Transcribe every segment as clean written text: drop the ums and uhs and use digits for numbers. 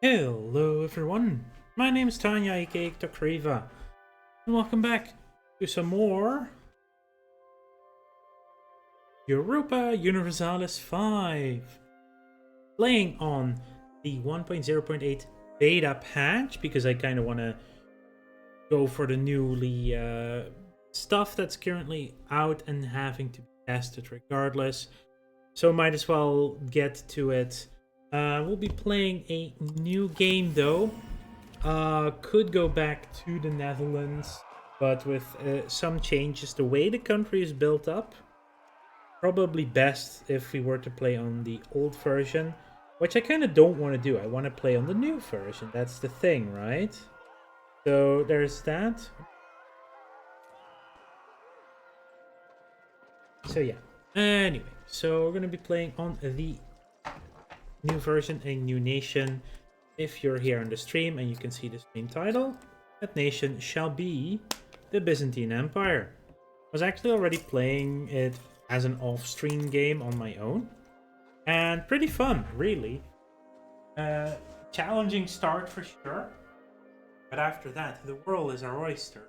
Hello everyone, my name is Tanya aka Takriva, and welcome back to some more Europa Universalis 5. Playing on the 1.0.8 beta patch because I kind of want to go for the newly stuff that's currently out and having to be tested regardless. So might as well get to it. We'll be playing a new game though. Could go back to the Netherlands, but with some changes. The way the country is built up, probably best if we were to play on the old version, which I kind of don't want to do. I want to play on the new version. That's the thing, right? So there's that. So yeah. Anyway, so we're going to be playing on the new version, a new nation. If you're here on the stream and you can see the stream title, that nation shall be the Byzantine Empire. I was actually already playing it as an off-stream game on my own, and pretty fun, really. Challenging start for sure, but after that, the world is our oyster.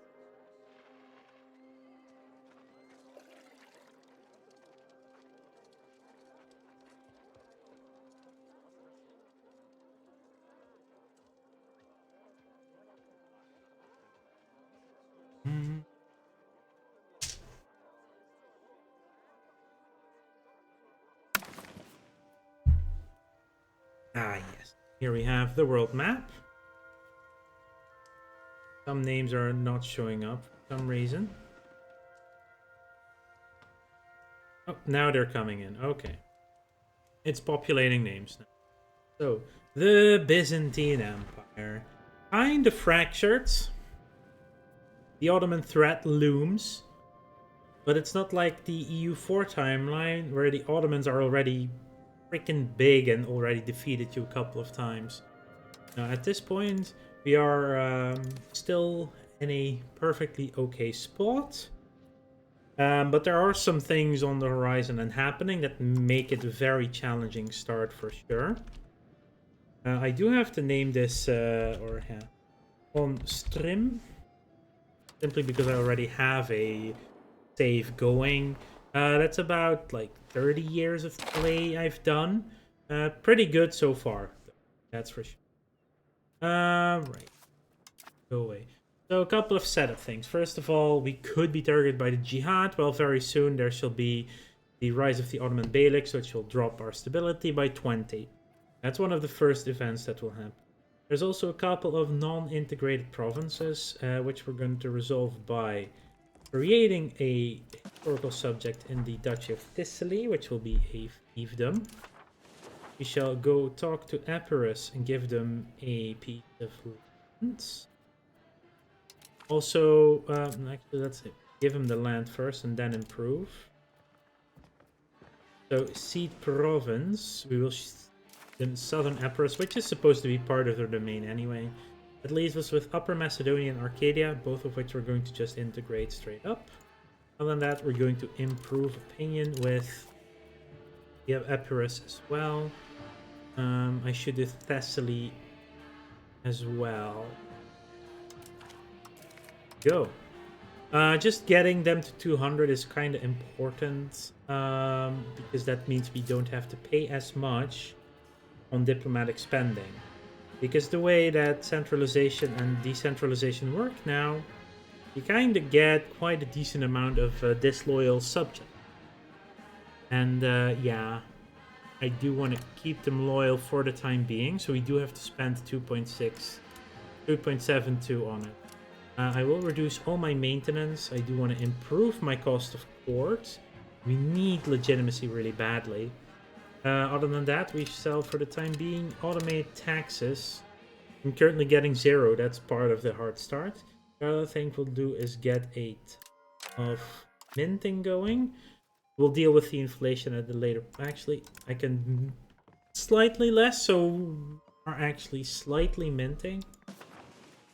Ah, yes. Here we have the world map. Some names are not showing up for some reason. Oh, now they're coming in. Okay. It's populating names now. So, the Byzantine Empire. Kind of fractured. The Ottoman threat looms. But it's not like the EU4 timeline where the Ottomans are already freaking big and already defeated you a couple of times. Now, at this point, we are still in a perfectly okay spot. But there are some things on the horizon and happening that make it a very challenging start for sure. I do have to name this on stream, simply because I already have a save going. That's about like 30 years of play I've done. Pretty good so far, that's for sure. Right. Go away. So a couple of setup things. First of all, we could be targeted by the Jihad. Well, very soon there shall be the rise of the Ottoman Beyliks, which will drop our stability by 20. That's one of the first events that will happen. There's also a couple of non-integrated provinces, which we're going to resolve by creating a historical subject in the Duchy of Thessaly, which will be a fiefdom. We shall go talk to Epirus and give them a piece of land. Also, actually, let's give him the land first and then improve. So, Seed Province, we will in Southern Epirus, which is supposed to be part of their domain anyway. It leaves us with Upper Macedonia and Arcadia, both of which we're going to just integrate straight up. Other than that, we're going to improve opinion with... We have Epirus as well. I should do Thessaly as well. Go. Just getting them to 200 is kind of important, because that means we don't have to pay as much on diplomatic spending. Because the way that centralization and decentralization work now, you kind of get quite a decent amount of disloyal subjects. And yeah, I do want to keep them loyal for the time being, so we do have to spend 2.72 on it. I will reduce all my maintenance. I do want to improve my cost of court. We need legitimacy really badly. Other than that, we shall, for the time being, automate taxes. I'm currently getting 0. That's part of the hard start. The other thing we'll do is get a ton of minting going. We'll deal with the inflation at the later... Actually, I can... Slightly less, so are actually slightly minting.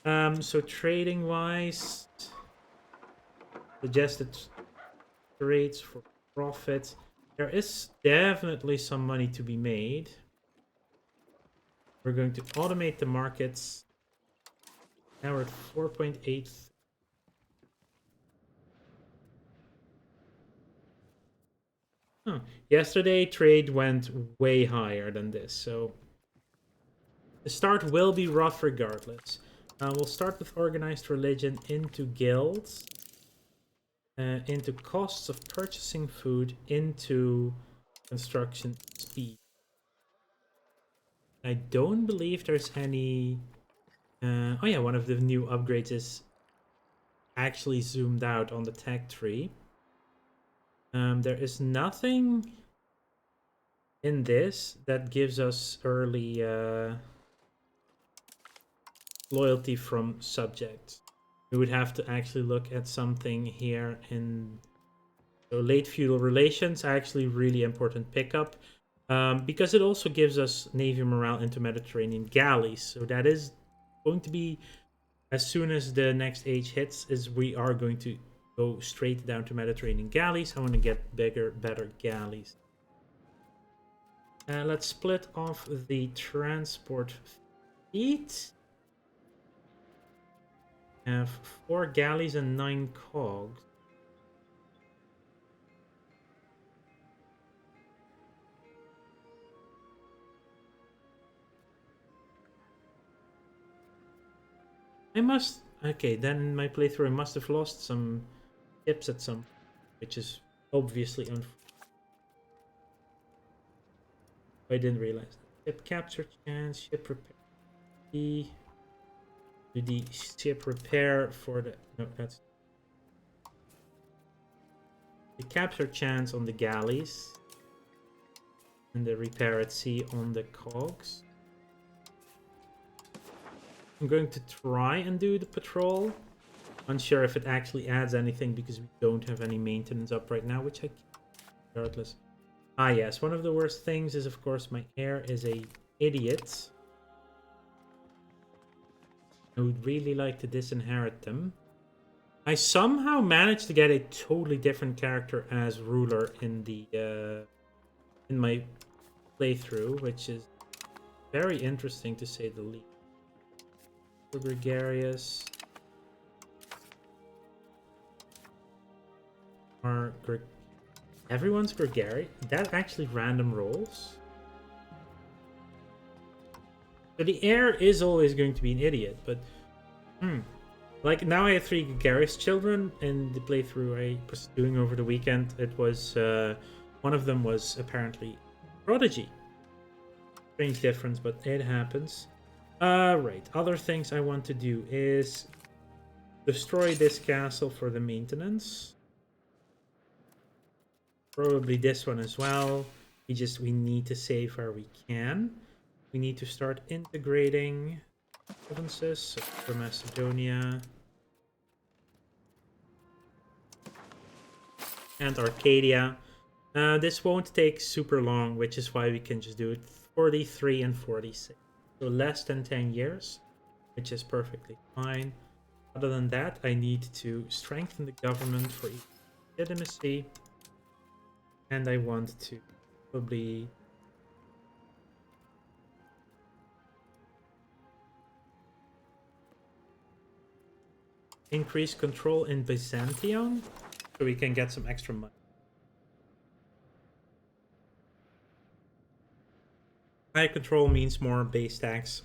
So trading-wise, suggested trades for profit. There is definitely some money to be made. We're going to automate the markets. Now we're at 4.8. Oh, yesterday trade went way higher than this, so the start will be rough regardless. We'll start with organized religion into guilds, into costs of purchasing food, into construction speed. I don't believe there's any... oh yeah, one of the new upgrades is actually zoomed out on the tech tree. There is nothing in this that gives us early loyalty from subjects. We would have to actually look at something here in... So late feudal relations, actually really important pickup. Because it also gives us navy morale into Mediterranean galleys. So that is going to be, as soon as the next age hits, is we are going to go straight down to Mediterranean galleys. I want to get bigger, better galleys. Let's split off the transport fleet. Have 4 galleys and 9 cogs. I must... Okay, then in my playthrough I must have lost some ships at some... Which is obviously unfortunate. I didn't realize that. Ship capture chance, ship repair. Do the ship repair for the... No, that's... The capture chance on the galleys. And the repair at sea on the cogs. I'm going to try and do the patrol. Unsure if it actually adds anything because we don't have any maintenance up right now, which I can't, regardless. Ah yes, one of the worst things is of course my heir is a idiot. I would really like to disinherit them. I somehow managed to get a totally different character as ruler in the in my playthrough, which is very interesting to say the least. Gregarious are everyone's gregarious. That actually random rolls. So the heir is always going to be an idiot, but like now I have 3 gregarious children in the playthrough I was doing over the weekend. It was one of them was apparently prodigy. Strange difference, but it happens. Right, other things I want to do is destroy this castle for the maintenance. Probably this one as well. We need to save where we can. We need to start integrating provinces, so for Macedonia. And Arcadia. This won't take super long, which is why we can just do it 43 and 46. So less than 10 years, which is perfectly fine. Other than that, I need to strengthen the government for legitimacy. And I want to probably... increase control in Byzantium, so we can get some extra money. High control means more base tax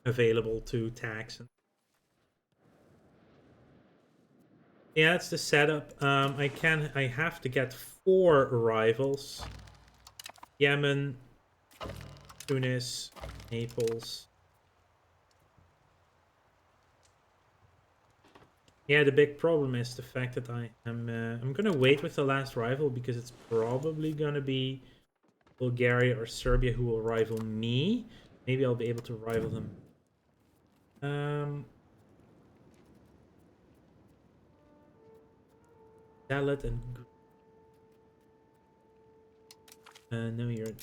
available to tax. Yeah, it's the setup. I have to get 4 rivals. Yemen, Tunis, Naples. Yeah, the big problem is the fact that I'm gonna wait with the last rival because it's probably gonna be Bulgaria or Serbia who will rival me. Maybe I'll be able to rival them. Dalit and no, you're...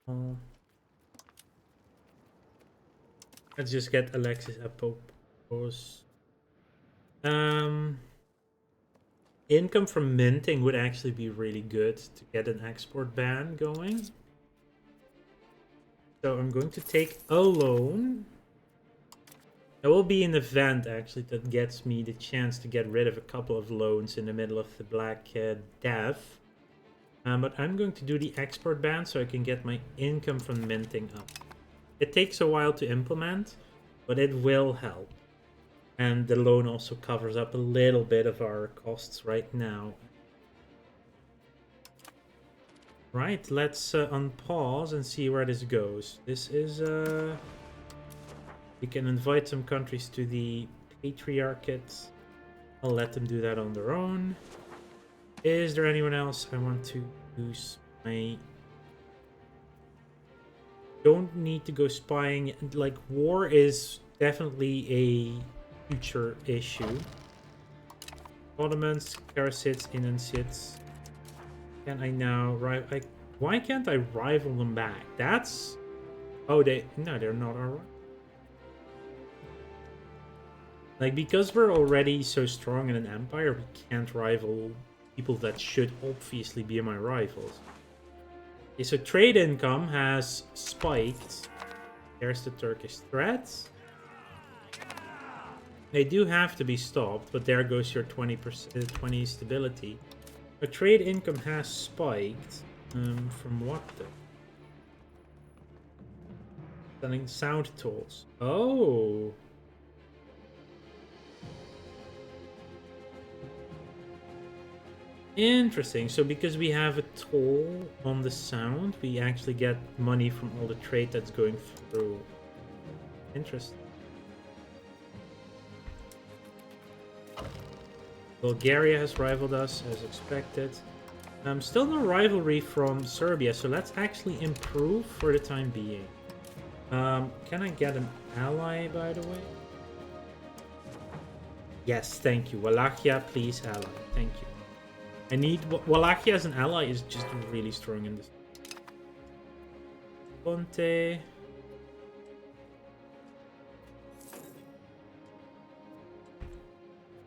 Oh. Let's just get Alexis Apopos. Income from minting would actually be really good to get an export ban going. So I'm going to take a loan. There will be an event, actually, that gets me the chance to get rid of a couple of loans in the middle of the Black Death. But I'm going to do the export ban so I can get my income from minting up. It takes a while to implement, but it will help. And the loan also covers up a little bit of our costs right now. Right, let's unpause and see where this goes. This is... We can invite some countries to the Patriarchate. I'll let them do that on their own. Is there anyone else I want to use my... Don't need to go spying. Like, war is definitely a future issue. Ottomans, Karasids, Inansids. Can I now... Why can't I rival them back? That's... Oh, No, they're not alright. Like, because we're already so strong in an empire, we can't rival people that should obviously be my rivals. Okay, so trade income has spiked. There's the Turkish threats. They do have to be stopped, but there goes your 20 stability. But trade income has spiked. From what though? Selling sound tools. Oh. Interesting. So because we have a toll on the sound, we actually get money from all the trade that's going through. Interesting. Bulgaria has rivaled us as expected. Still no rivalry from Serbia, so let's actually improve for the time being. Can I get an ally, by the way? Yes, thank you. Wallachia, please ally. Thank you. I need... Wallachia as an ally is just really strong in this. Ponte.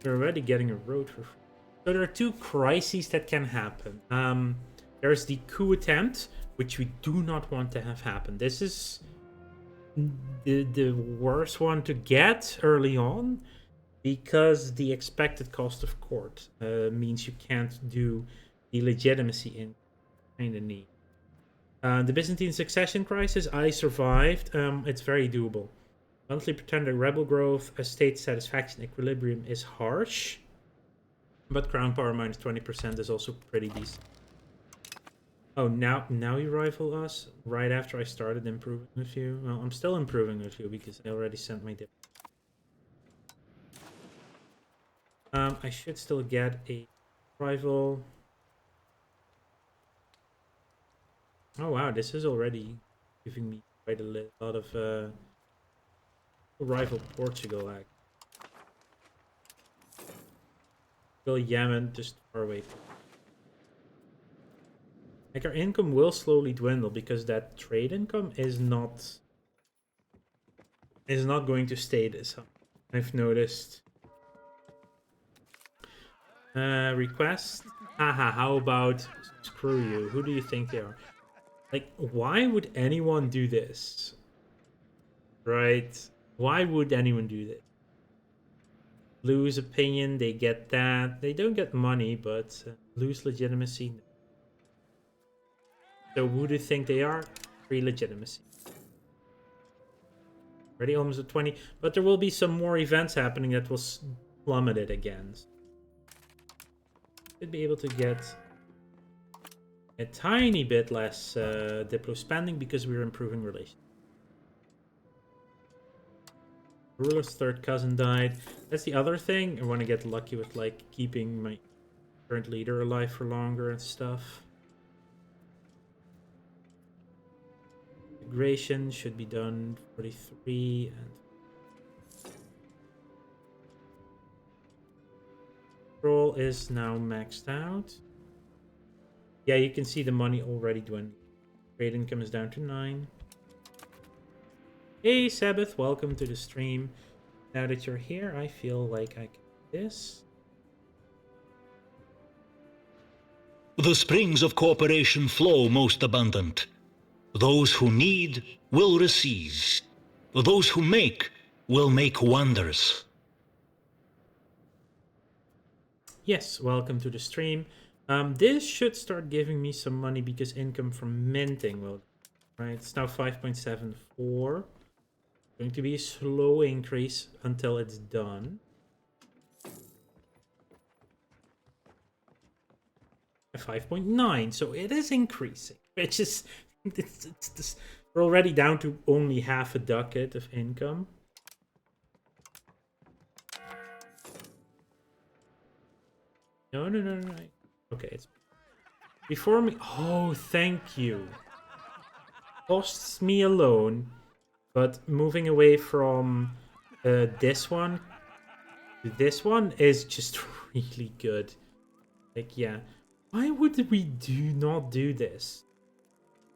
We're already getting a road for free. So there are two crises that can happen. There's the coup attempt, which we do not want to have happen. This is the worst one to get early on, because the expected cost of court means you can't do the legitimacy in kind of need. The Byzantine succession crisis, I survived. It's very doable. Monthly pretender rebel growth, estate satisfaction equilibrium is harsh. But crown power minus 20% is also pretty decent. Oh, now you rival us? Right after I started improving with you? Well, I'm still improving with you because I already sent my dip. I should still get a rival. Oh wow, this is already giving me quite a lot of rival Portugal act. Still Yemen, just far away. Like, our income will slowly dwindle because that trade income is not going to stay this high. I've noticed. Request? Haha, how about screw you? Who do you think they are? Like, why would anyone do this? Right? Why would anyone do this? Lose opinion, they get that. They don't get money, but lose legitimacy. So who do you think they are? Free legitimacy. Already almost at 20. But there will be some more events happening that will plummet it again. Should be able to get a tiny bit less Diplo spending because we're improving relations. Ruler's third cousin died. That's the other thing. I want to get lucky with, like, keeping my current leader alive for longer and stuff. Integration should be done 43 and control is now maxed out. Yeah, you can see the money already dwindling. Trade income is down to 9. Hey Sabbath, welcome to the stream. Now that you're here, I feel like I can do this. The springs of cooperation flow most abundant. Those who need will receive. Those who make will make wonders. Yes, welcome to the stream. This should start giving me some money because income from minting will, right? It's now 5.74. Going to be a slow increase until it's done. 5.9, so it is increasing, which is we're already down to only half a ducat of income. No. Okay, it's before me. Oh, thank you. Costs me a loan, but moving away from this one to this one is just really good. Like, yeah. Why would we not do this?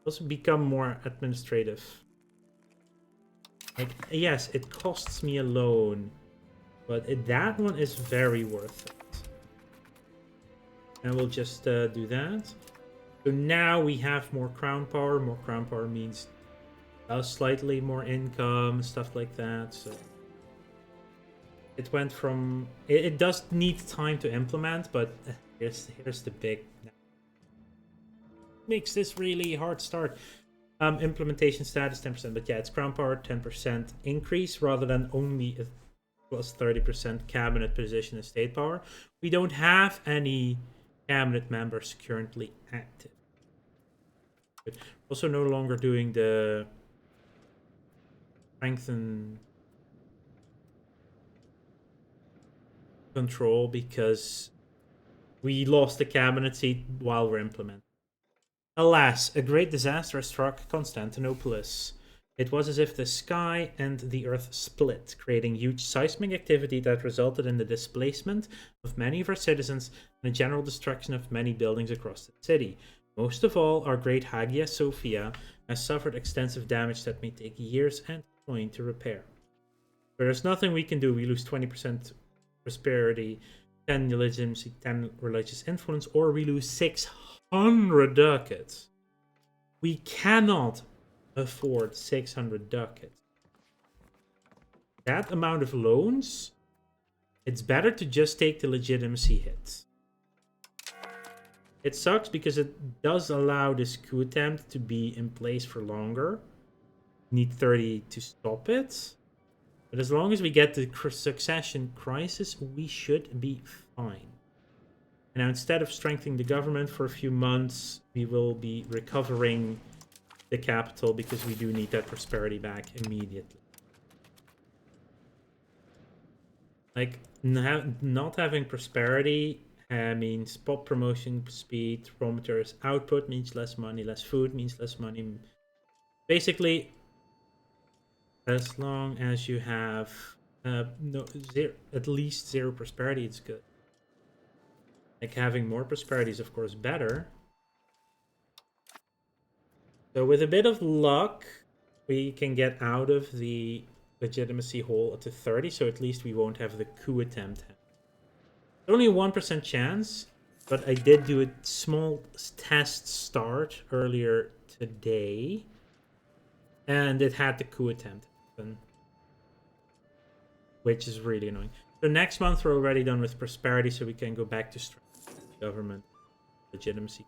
Also become more administrative. Like, yes, it costs me a loan, but that one is very worth it. And we'll just do that. So now we have more crown power. More crown power means slightly more income, stuff like that. So it went from... It does need time to implement, but here's the big... Makes this really hard start. Implementation status 10%, but yeah, it's crown power 10% increase rather than only a plus 30% cabinet position and state power. We don't have any cabinet members currently active. But also no longer doing the strengthen control because we lost the cabinet seat while we're implementing. Alas, a great disaster struck Constantinopolis. It was as if the sky and the earth split, creating huge seismic activity that resulted in the displacement of many of our citizens and the general destruction of many buildings across the city. Most of all, our great Hagia Sophia has suffered extensive damage that may take years and coin to repair. But there's nothing we can do. We lose 20% prosperity, 10 legitimacy, 10 religious influence, or we lose 600 ducats. We cannot afford 600 ducats. That amount of loans, it's better to just take the legitimacy hits. It sucks because it does allow this coup attempt to be in place for longer. Need 30 to stop it. But as long as we get the succession crisis, we should be fine. And now instead of strengthening the government for a few months, we will be recovering the capital because we do need that prosperity back immediately. Like, not having prosperity means pop promotion speed, raw materials output means less money, less food means less money. Basically, as long as you have at least 0 prosperity, it's good. Like, having more prosperity is of course better. So with a bit of luck, we can get out of the legitimacy hole to 30, so at least we won't have the coup attempt. Only a 1% chance, but I did do a small test start earlier today, and it had the coup attempt happen, which is really annoying. So next month we're already done with prosperity, so we can go back to government legitimacy.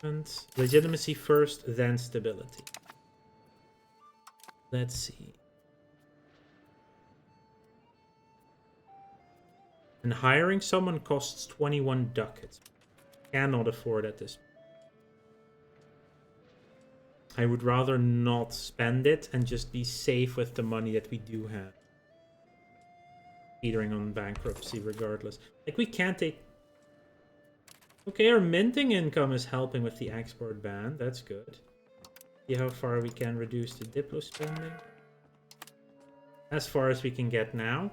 And legitimacy first, then stability. Let's see. And hiring someone costs 21 ducats. Cannot afford at this point. I would rather not spend it and just be safe with the money that we do have. Teetering on bankruptcy regardless. Like, we can't take... Okay, our minting income is helping with the export ban. That's good. See how far we can reduce the Diplo spending. As far as we can get now.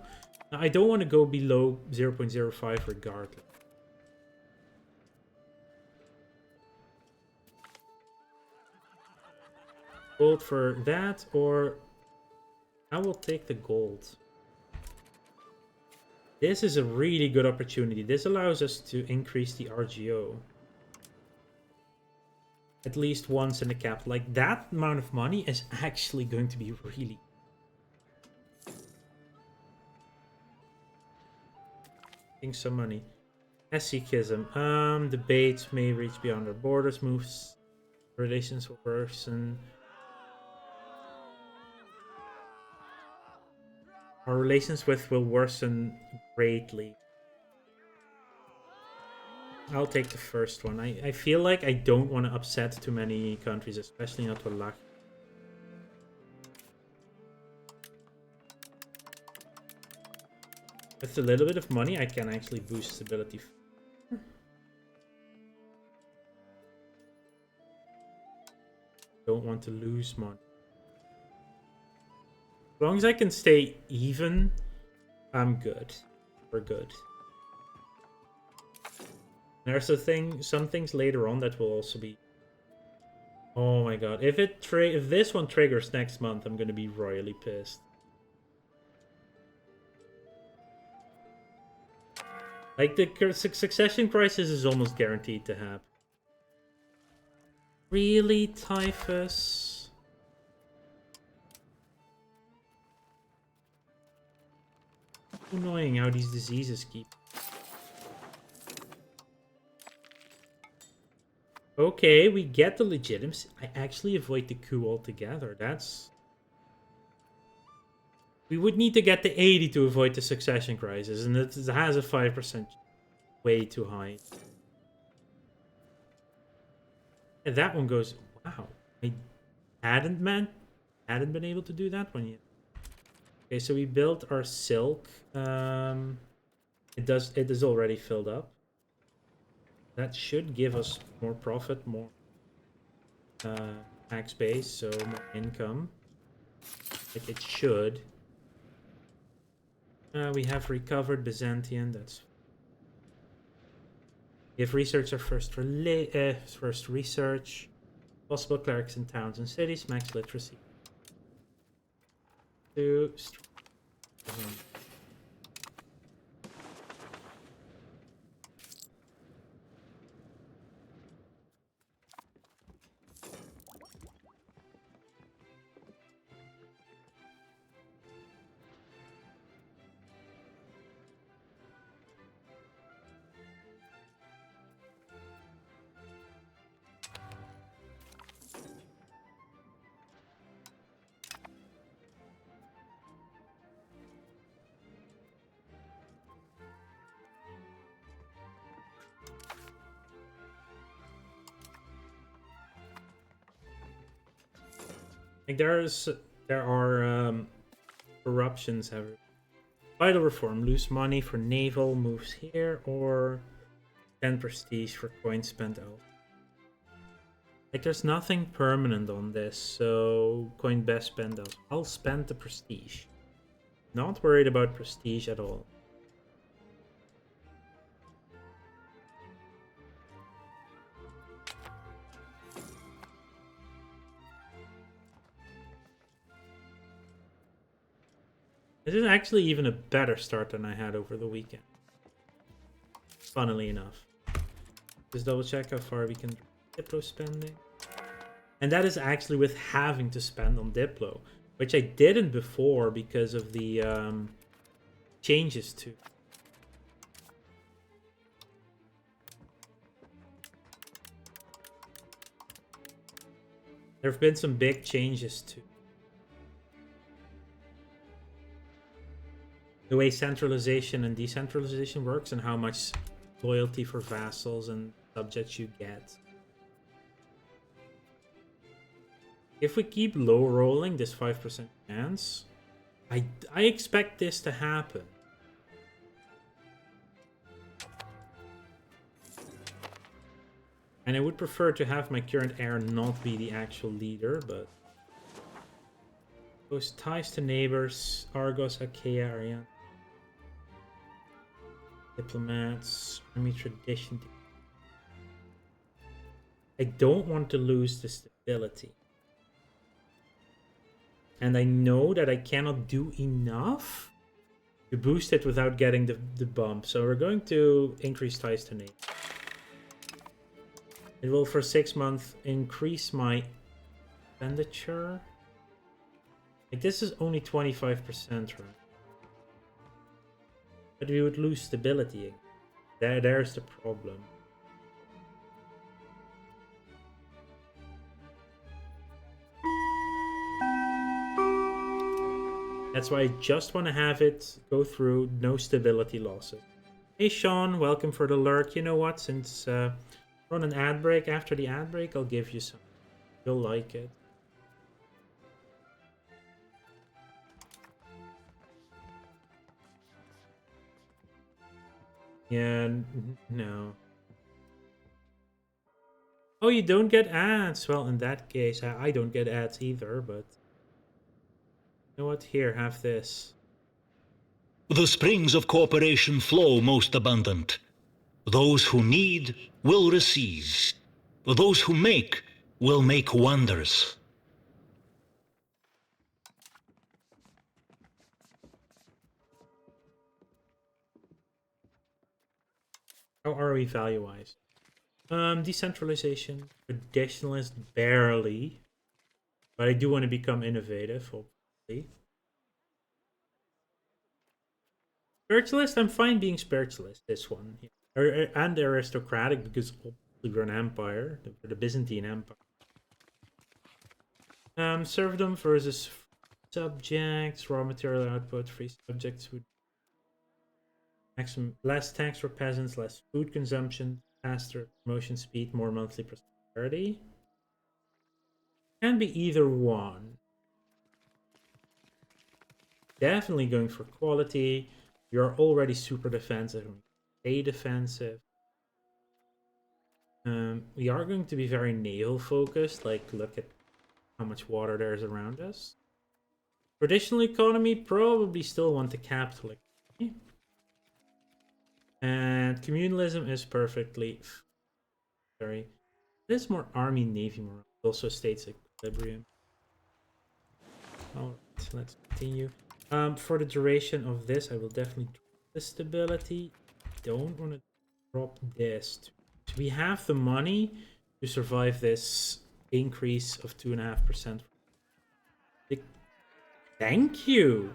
Now, I don't want to go below 0.05 regardless. Gold for that, or I will take the gold. This is a really good opportunity. This allows us to increase the RGO. At least once in the cap. Like, that amount of money is actually going to be really... some money. Hesychism. Debates may reach beyond our borders. Moves. Relations will worsen. Our relations with will worsen greatly. I'll take the first one. I feel like I don't want to upset too many countries, especially not Wallach. With a little bit of money, I can actually boost stability. Don't want to lose money. As long as I can stay even, I'm good. We're good. There's some things later on that will also be... Oh my god. If this one triggers next month, I'm gonna be royally pissed. Like, the succession crisis is almost guaranteed to happen. Really, Typhus? Annoying how these diseases keep... Okay, we get the legitimacy. I actually avoid the coup altogether. That's... We would need to get the 80 to avoid the succession crisis, and it has a 5% way too high. And that one goes... Wow. I hadn't been able to do that one yet. Okay, so we built our silk. It is already filled up. That should give us more profit, more tax base, so more income. Like it should. We have recovered Byzantium. That's... Give research our first research. Possible clerics in towns and cities. Max literacy. 2. Like there are corruptions. Vital reform. Lose money for naval moves here, or 10 prestige for coins spent out. Like there's nothing permanent on this, so coin best spent out. I'll spend the prestige. Not worried about prestige at all. This is actually even a better start than I had over the weekend. Funnily enough. Just double check how far we can Diplo spending. And that is actually with having to spend on Diplo, which I didn't before because of the changes to. There have been some big changes to the way centralization and decentralization works and how much loyalty for vassals and subjects you get. If we keep low rolling this 5% chance, I expect this to happen. And I would prefer to have my current heir not be the actual leader, but those ties to neighbors, Argos, Achaea, Ariane. Diplomats, army tradition. I don't want to lose the stability. And I know that I cannot do enough You boost it without getting the bump. So we're going to increase ties to NATO. It will for 6 months increase my expenditure. Like this is only 25%, right? But we would lose stability. There's the problem. That's why I just want to have it go through, no stability losses. Hey Sean, welcome for the lurk. You know what, since we're on an ad break, after the ad break I'll give you some. You'll like it. Yeah, no. Oh, you don't get ads. Well, in that case, I don't get ads either, but... You know what? Here, have this. The springs of cooperation flow most abundant. Those who need will receive. Those who make will make wonders. How are we value-wise? Decentralization. Traditionalist, barely. But I do want to become innovative, hopefully. Spiritualist, I'm fine being spiritualist, this one. And aristocratic, because we're an empire, the Byzantine Empire. Serfdom versus subjects, raw material output, free subjects would maximum less tax for peasants, less food consumption, faster promotion speed, more monthly prosperity. Can be either one. Definitely going for quality. You're already super defensive. Stay defensive. We are going to be very naval focused. Like, look at how much water there is around us. Traditional economy, probably still want the capital economy. And communalism is perfectly... Sorry. There's more army navy morale. It also states equilibrium. Alright, let's continue. For the duration of this, I will definitely drop the stability. Don't want to drop this. So we have the money to survive this increase of 2.5%. Thank you!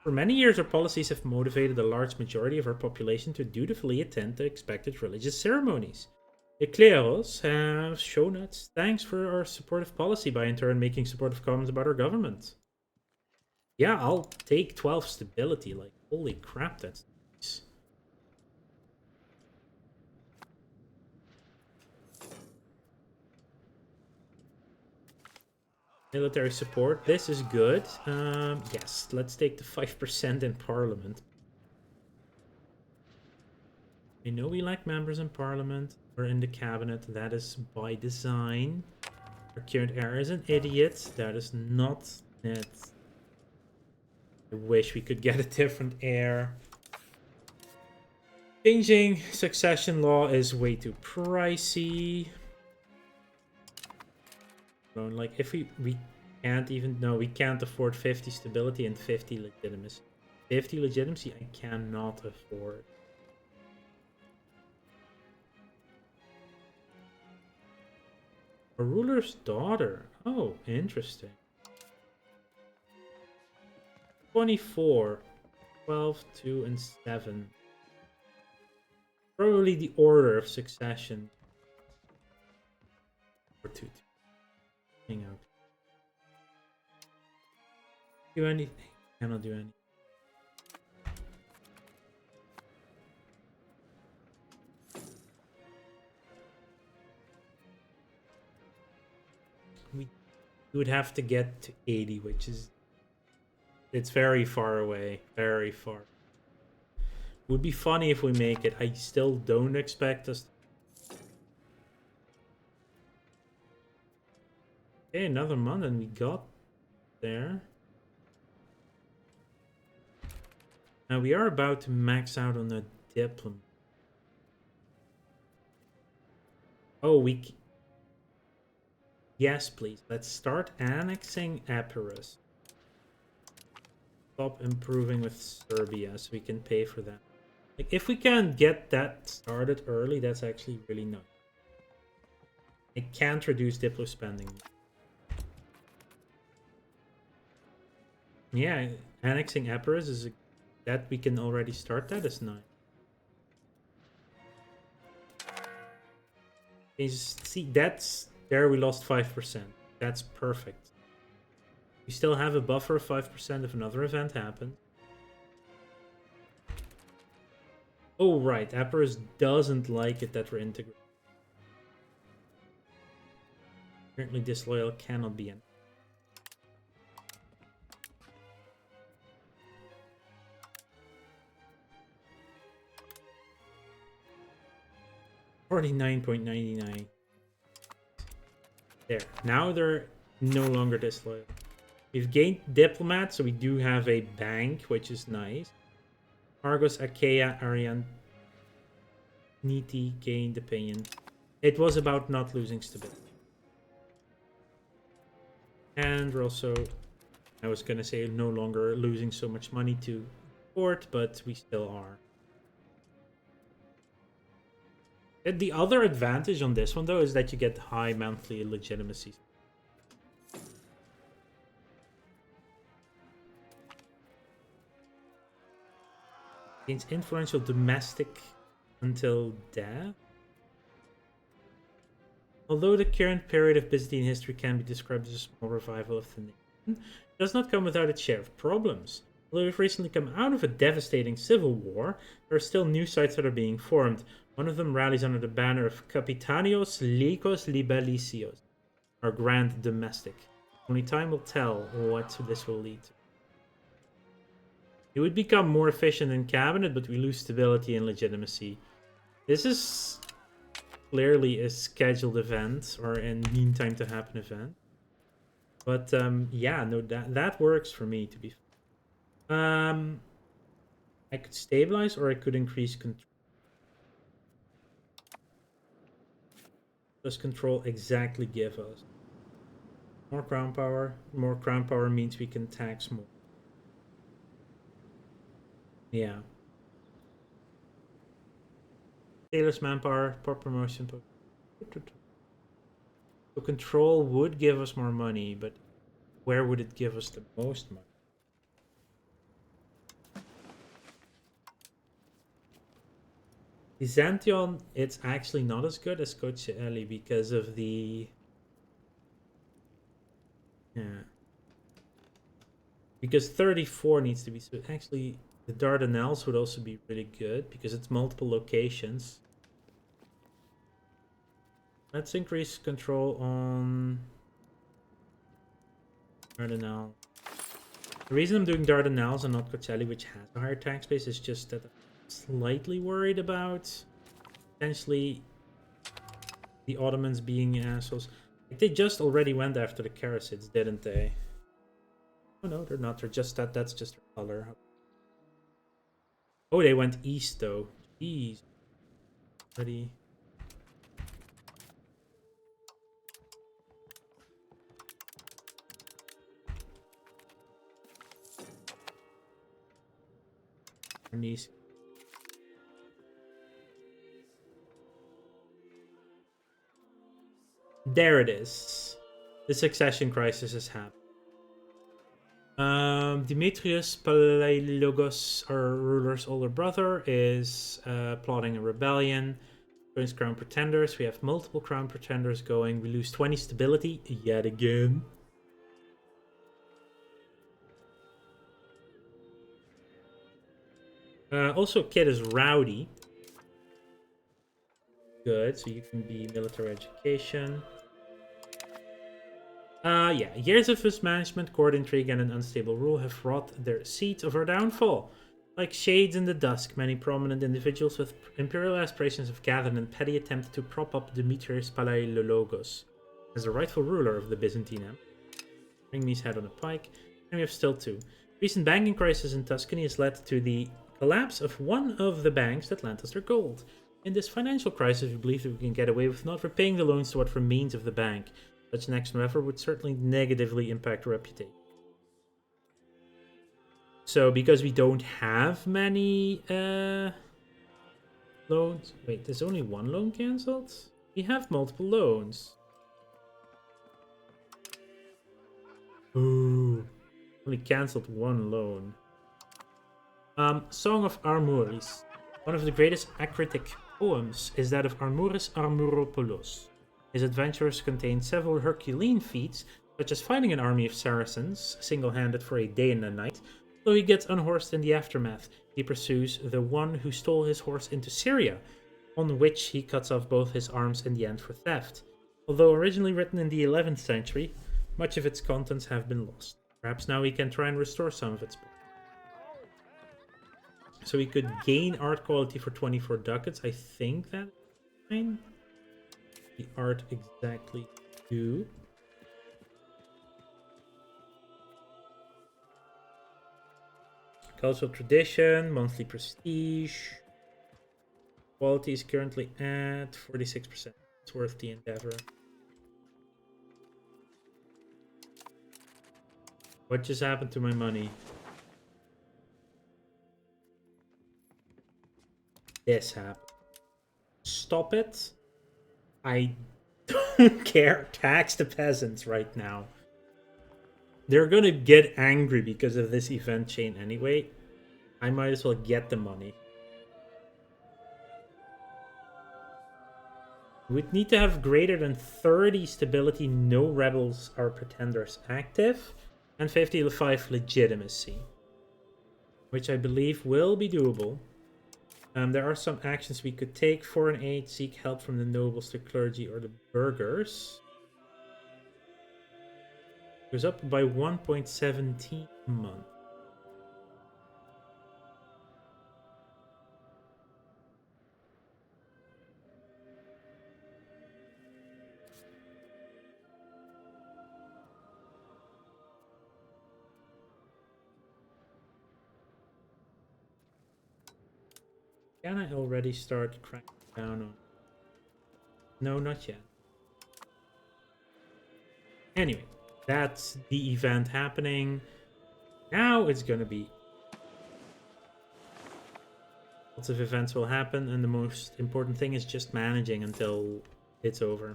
For many years, our policies have motivated a large majority of our population to dutifully attend the expected religious ceremonies. The cleros have shown us thanks for our supportive policy by in turn making supportive comments about our government. Yeah, I'll take 12 stability. Like, holy crap, that's nice. Military support. This is good. Yes, let's take the 5% in parliament. I know we lack members in parliament or in the cabinet. That is by design. Our current heir is an idiot. That is not it. I wish we could get a different heir. Changing succession law is way too pricey. Like, if we can't even... No, we can't afford 50 stability and 50 legitimacy. 50 legitimacy I cannot afford. A ruler's daughter. Oh, interesting. 24. 12, 2, and 7. Probably the order of succession. Or 2. Hang out. Do anything. Cannot do anything. We would have to get to 80, which is... It's very far away. Very far. Would be funny if we make it. I still don't expect us. Okay, another month and we got there. Now we are about to max out on the diplomat. Oh, we... Yes, please. Let's start annexing Epirus. stop improving with Serbia so we can pay for that. Like, if we can get that started early, that's actually really nice. It can't reduce Diplo spending. Yeah, annexing Epirus is that we can already start. That is nice. See, that's there we lost 5%. That's perfect. We still have a buffer of 5% if another event happens. Oh, right. Epirus doesn't like it that we're integrated. Apparently disloyal cannot be in. $49.99. There. Now they're no longer disloyal. We've gained diplomat, so we do have a bank, which is nice. Argos, Achaea, Arian, Niti gained opinion. It was about not losing stability. And we're also, I was gonna say, no longer losing so much money to port, but we still are. And the other advantage on this one, though, is that you get high monthly legitimacy. Gains influential domestic until death. Although the current period of Byzantine history can be described as a small revival of the nation, it does not come without its share of problems. Although we've recently come out of a devastating civil war, there are still new sites that are being formed. One of them rallies under the banner of Capitanios Lycos Libellicios, our grand domestic. Only time will tell what this will lead to. It would become more efficient in cabinet, but we lose stability and legitimacy. This is clearly a scheduled event, or in meantime to happen event. But yeah, no, that works for me, to be fair. I could stabilize, or I could increase control. Does control exactly give us? More crown power. More crown power means we can tax more. Yeah. Taylor's manpower, port promotion. So control would give us more money, but where would it give us the most money? Byzantion, it's actually not as good as Kocaeli because of the... Yeah. Because 34 needs to be... So actually, the Dardanelles would also be really good because it's multiple locations. Let's increase control on Dardanelles. The reason I'm doing Dardanelles and not Kocaeli, which has a higher tax base, is just that I'm slightly worried about potentially the Ottomans being assholes. Like, they just already went after the Karasids, didn't they? Oh no, they're not. They're just that's just their color. Oh, they went east though. Jeez. Ready. Nice. There it is. The succession crisis has happened. Demetrius Palaiologos, our ruler's older brother, is plotting a rebellion. Joins Crown Pretenders. We have multiple Crown Pretenders going. We lose 20 stability yet again. Also, Kid is rowdy. Good, so you can be military education. Yeah, years of mismanagement, court intrigue, and an unstable rule have wrought their seeds of our downfall. Like shades in the dusk, many prominent individuals with imperial aspirations have gathered in petty attempt to prop up Demetrius Palaiologos as the rightful ruler of the Byzantine Empire. Bring his head on a pike, and we have still two. Recent banking crisis in Tuscany has led to the collapse of one of the banks that lent us their gold. In this financial crisis, we believe that we can get away with not repaying the loans to what remains of the bank. Such an action, however, would certainly negatively impact our reputation. So because we don't have many loans... Wait, there's only one loan cancelled? We have multiple loans. Ooh. Only cancelled one loan. Song of Armuris. One of the greatest acritic poems is that of Armuris Armuropoulos. His adventures contain several Herculean feats, such as fighting an army of Saracens, single-handed for a day and a night. Though he gets unhorsed in the aftermath, he pursues the one who stole his horse into Syria, on which he cuts off both his arms in the end for theft. Although originally written in the 11th century, much of its contents have been lost. Perhaps now we can try and restore some of its. So we could gain art quality for 24 ducats. I think that's fine. The art exactly 2. Cultural tradition, monthly prestige. Quality is currently at 46%. It's worth the endeavor. What just happened to my money? This happened. Stop it. I don't care. Tax the peasants right now. They're gonna get angry because of this event chain anyway. I might as well get the money. We'd need to have greater than 30 stability, no rebels or pretenders active, and 55 legitimacy, which I believe will be doable. There are some actions we could take. Foreign aid, seek help from the nobles, the clergy, or the burghers. It goes up by 1.17 a month. Can I already start cracking down on? No, not yet. Anyway, that's the event happening. Now it's gonna be... Lots of events will happen, and the most important thing is just managing until it's over.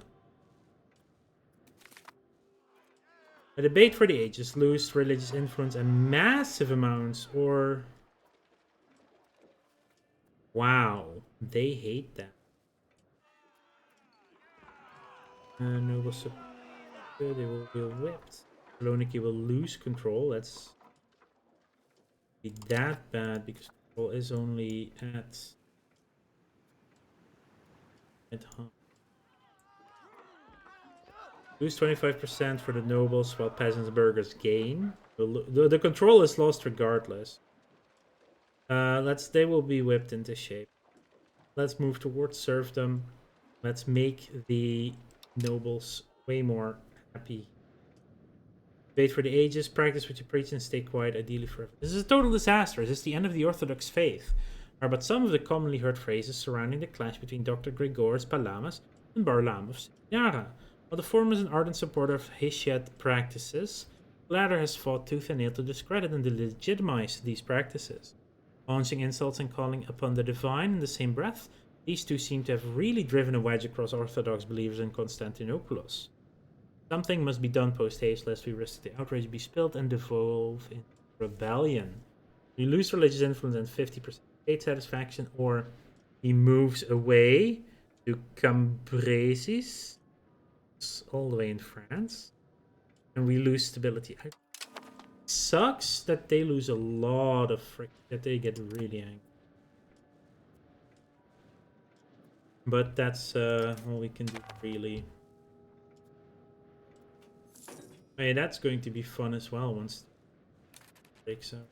A debate for the ages. Lose religious influence and massive amounts, or... Wow, they hate that. Noble support. They will be whipped. Saloniki will lose control. That's be that bad because control is only at home. Lose 25% for the nobles while peasants and burghers gain. The control is lost regardless. They will be whipped into shape. Let's move towards serfdom. Let's make the nobles way more happy. Wait for the ages, practice what you preach and stay quiet, ideally forever. This is a total disaster. This is the end of the Orthodox faith. Are but some of the commonly heard phrases surrounding the clash between Dr. Gregorius Palamas and Barlaam of Senyara. While the former is an ardent supporter of Hesiod practices, the latter has fought tooth and nail to discredit and delegitimize these practices. Launching insults and calling upon the divine in the same breath, these two seem to have really driven a wedge across Orthodox believers in Constantinopolis. Something must be done post-haste lest we risk the outrage be spilled and devolve in rebellion. We lose religious influence and 50% state satisfaction, or he moves away to Cambresis, all the way in France, and we lose stability. It sucks that they lose a lot of that they get really angry. But that's all we can do, really. Hey, that's going to be fun as well once it breaks out.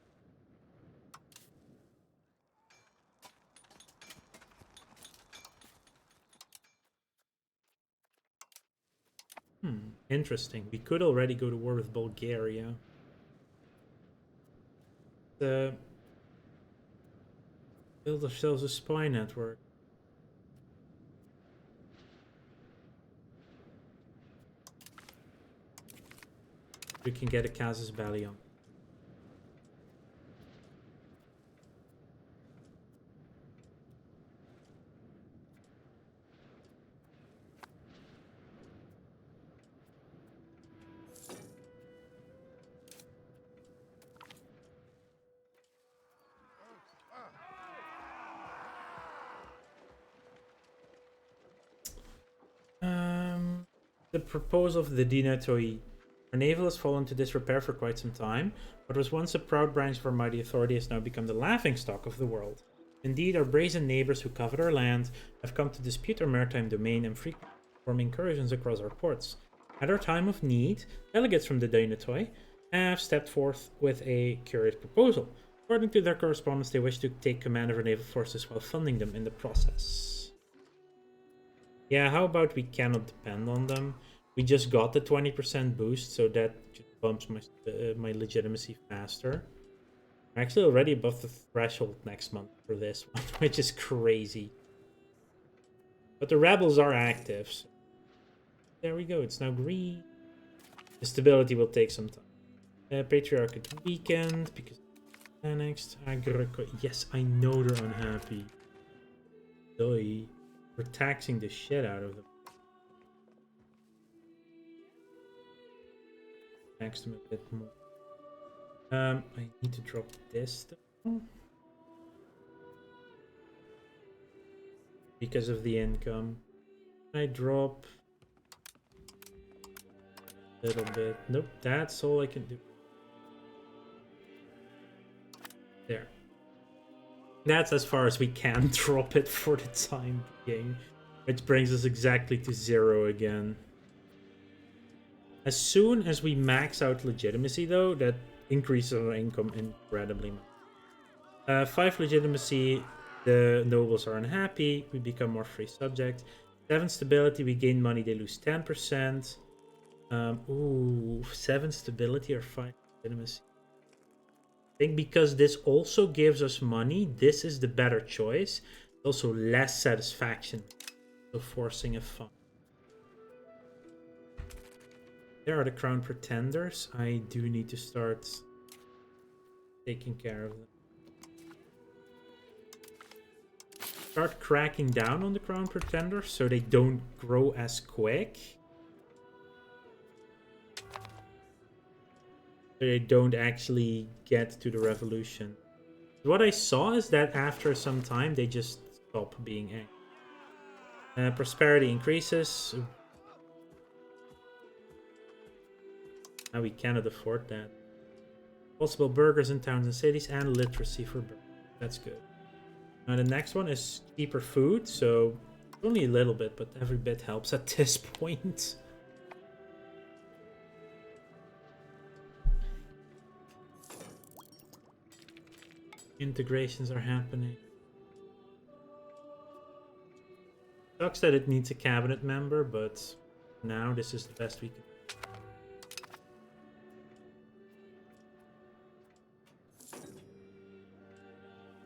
Interesting. We could already go to war with Bulgaria. Build ourselves a spy network. We can get a casus belli on. The proposal of the Dinatoi. Our naval has fallen to disrepair for quite some time. What was once a proud branch of our mighty authority has now become the laughingstock of the world. Indeed, our brazen neighbors who covet our land have come to dispute our maritime domain and frequently perform incursions across our ports. At our time of need, delegates from the Dinatoi have stepped forth with a curious proposal. According to their correspondence, they wish to take command of our naval forces while funding them in the process. Yeah, how about we cannot depend on them? We just got the 20% boost, so that just bumps my legitimacy faster. I'm actually already above the threshold next month for this one, which is crazy. But the rebels are active. So there we go, it's now green. The stability will take some time. Patriarchate weakened because annexed. Yes, I know they're unhappy. Doi. We're taxing the shit out of them. Tax them a bit more. I need to drop this though. Because of the income. I drop a little bit. Nope, that's all I can do. There. That's as far as we can drop it for the time being. Which brings us exactly to 0 again. As soon as we max out legitimacy though, that increases our income incredibly much. 5 legitimacy, the nobles are unhappy, we become more free subject. 7 stability, we gain money, they lose 10%. 7 stability or 5 legitimacy. I think because this also gives us money, this is the better choice. Also less satisfaction. So forcing a fund. There are the crown pretenders. I do need to start taking care of them. Start cracking down on the crown pretenders so they don't grow as quick. They don't actually get to the revolution. What I saw is that after some time they just stop being angry. Prosperity increases. Now we cannot afford that. Possible burgers in towns and cities and literacy for burgers. That's good. Now the next one is cheaper food, so only a little bit, but every bit helps at this point. Integrations are happening. Sucks that it needs a cabinet member, but now this is the best we can do.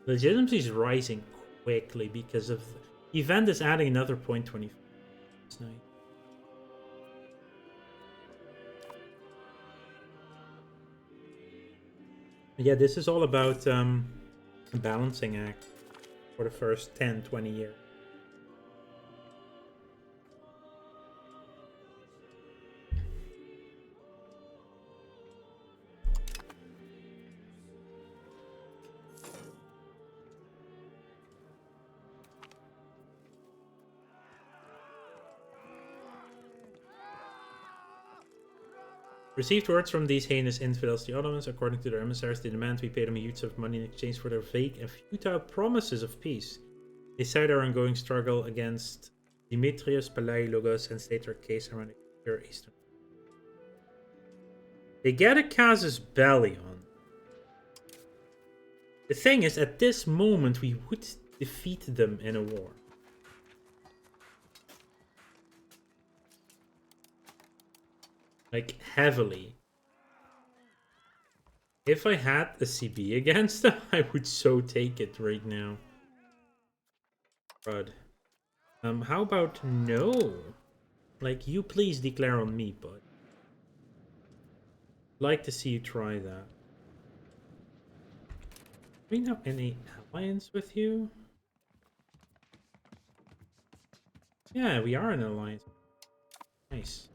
Legitimacy is rising quickly because of the event is adding another 0.25. That's nice. Yeah, this is all about a balancing act for the first 10-20 years. Received words from these heinous infidels, the Ottomans. According to their emissaries, they demand we pay them a huge sum of money in exchange for their vague and futile promises of peace. They cite our ongoing struggle against Demetrius, Palaiologos, and state their case around the pure eastern. They get a casus belli on. The thing is, at this moment, we would defeat them in a war. Like, heavily. If I had a CB against them, I would so take it right now. Bud. How about no? Like, you please declare on me, bud. I'd like to see you try that. Are we now in a alliance with you? Yeah, we are in an alliance. Nice.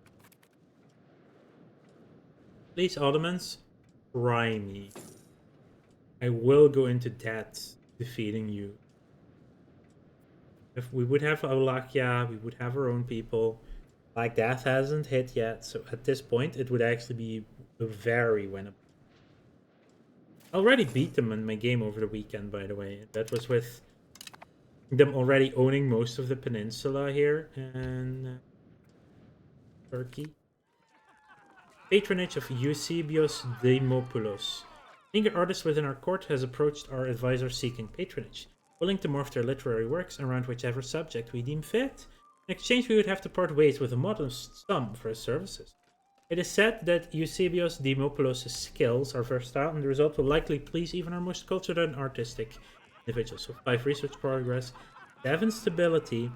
Please, Ottomans, try me. I will go into debt defeating you. If we would have Aulakia, we would have our own people. Black Death hasn't hit yet, so at this point it would actually be very winnable. I already beat them in my game over the weekend, by the way. That was with them already owning most of the peninsula here in Turkey. Patronage of Eusebius Demopoulos. Being an artist within our court has approached our advisor seeking patronage, willing to morph their literary works around whichever subject we deem fit. In exchange, we would have to part ways with a modest sum for his services. It is said that Eusebius Demopoulos' skills are versatile, and the result will likely please even our most cultured and artistic individuals. So 5 research progress, 7 stability,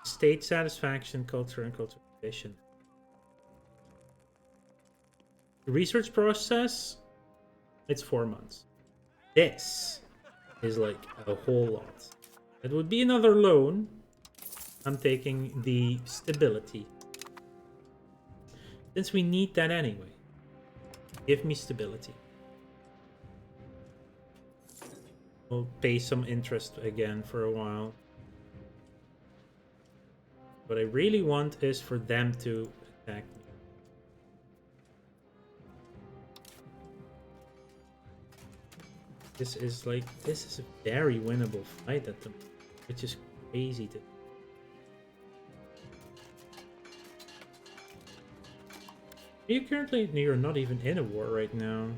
state satisfaction, culture, and culture tradition. The research process, it's 4 months. This is like a whole lot. It would be another loan. I'm taking the stability. Since we need that anyway. Give me stability. We'll pay some interest again for a while. What I really want is for them to attack me. This is a very winnable fight at the moment, which is crazy to. You're not even in a war right now.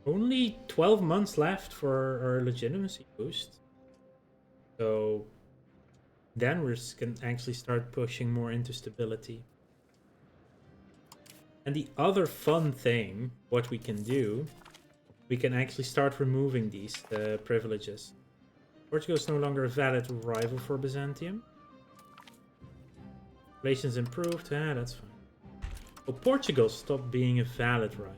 Only 12 months left for our legitimacy boost. So then we can actually start pushing more into stability. And the other fun thing, what we can do, we can actually start removing these privileges. Portugal is no longer a valid rival for Byzantium. Relations improved, that's fine. Oh, Portugal stopped being a valid rival.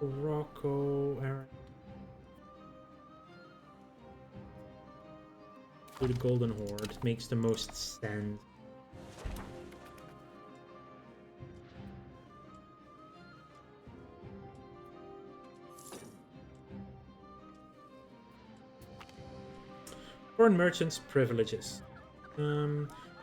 Morocco, Aragon. To the Golden Horde makes the most sense. Foreign merchants' privileges.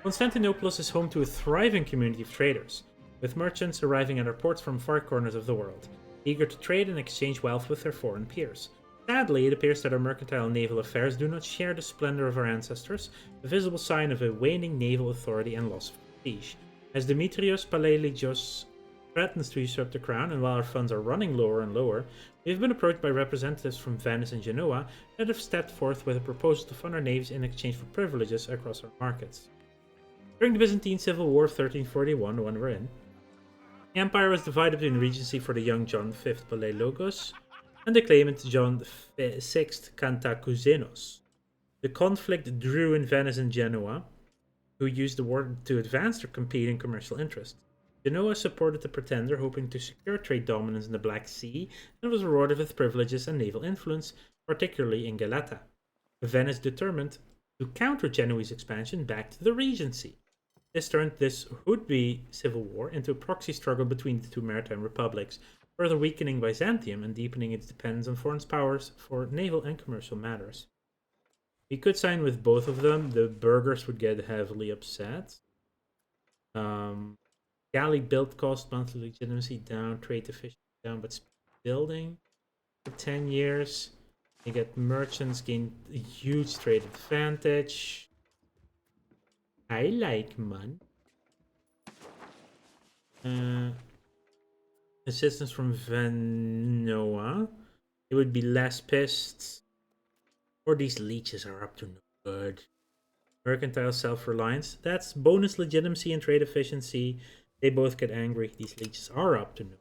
Constantinople is home to a thriving community of traders, with merchants arriving at our ports from far corners of the world, eager to trade and exchange wealth with their foreign peers. Sadly, it appears that our mercantile and naval affairs do not share the splendor of our ancestors, a visible sign of a waning naval authority and loss of prestige. As Dimitrios Palaiologos threatens to usurp the crown, and while our funds are running lower and lower, we have been approached by representatives from Venice and Genoa that have stepped forth with a proposal to fund our navies in exchange for privileges across our markets. During the Byzantine Civil War of 1341, the one we're in, the empire was divided between regency for the young John V Palaiologos and the claimant John VI Cantacuzenos. The conflict drew in Venice and Genoa, who used the war to advance their competing commercial interests. Genoa supported the pretender, hoping to secure trade dominance in the Black Sea, and was rewarded with privileges and naval influence, particularly in Galata. Venice determined to counter Genoese expansion back to the regency. This turned this would-be civil war into a proxy struggle between the two maritime republics, further weakening Byzantium and deepening its dependence on foreign powers for naval and commercial matters. We could sign with both of them. The burghers would get heavily upset. Galley build cost, monthly legitimacy down, trade efficiency down, but building for 10 years. You get merchants, gain a huge trade advantage. I like money. Assistance from Genoa. It would be less pissed. Or these leeches are up to no good. Mercantile self-reliance. That's bonus legitimacy and trade efficiency. They both get angry. These leeches are up to no.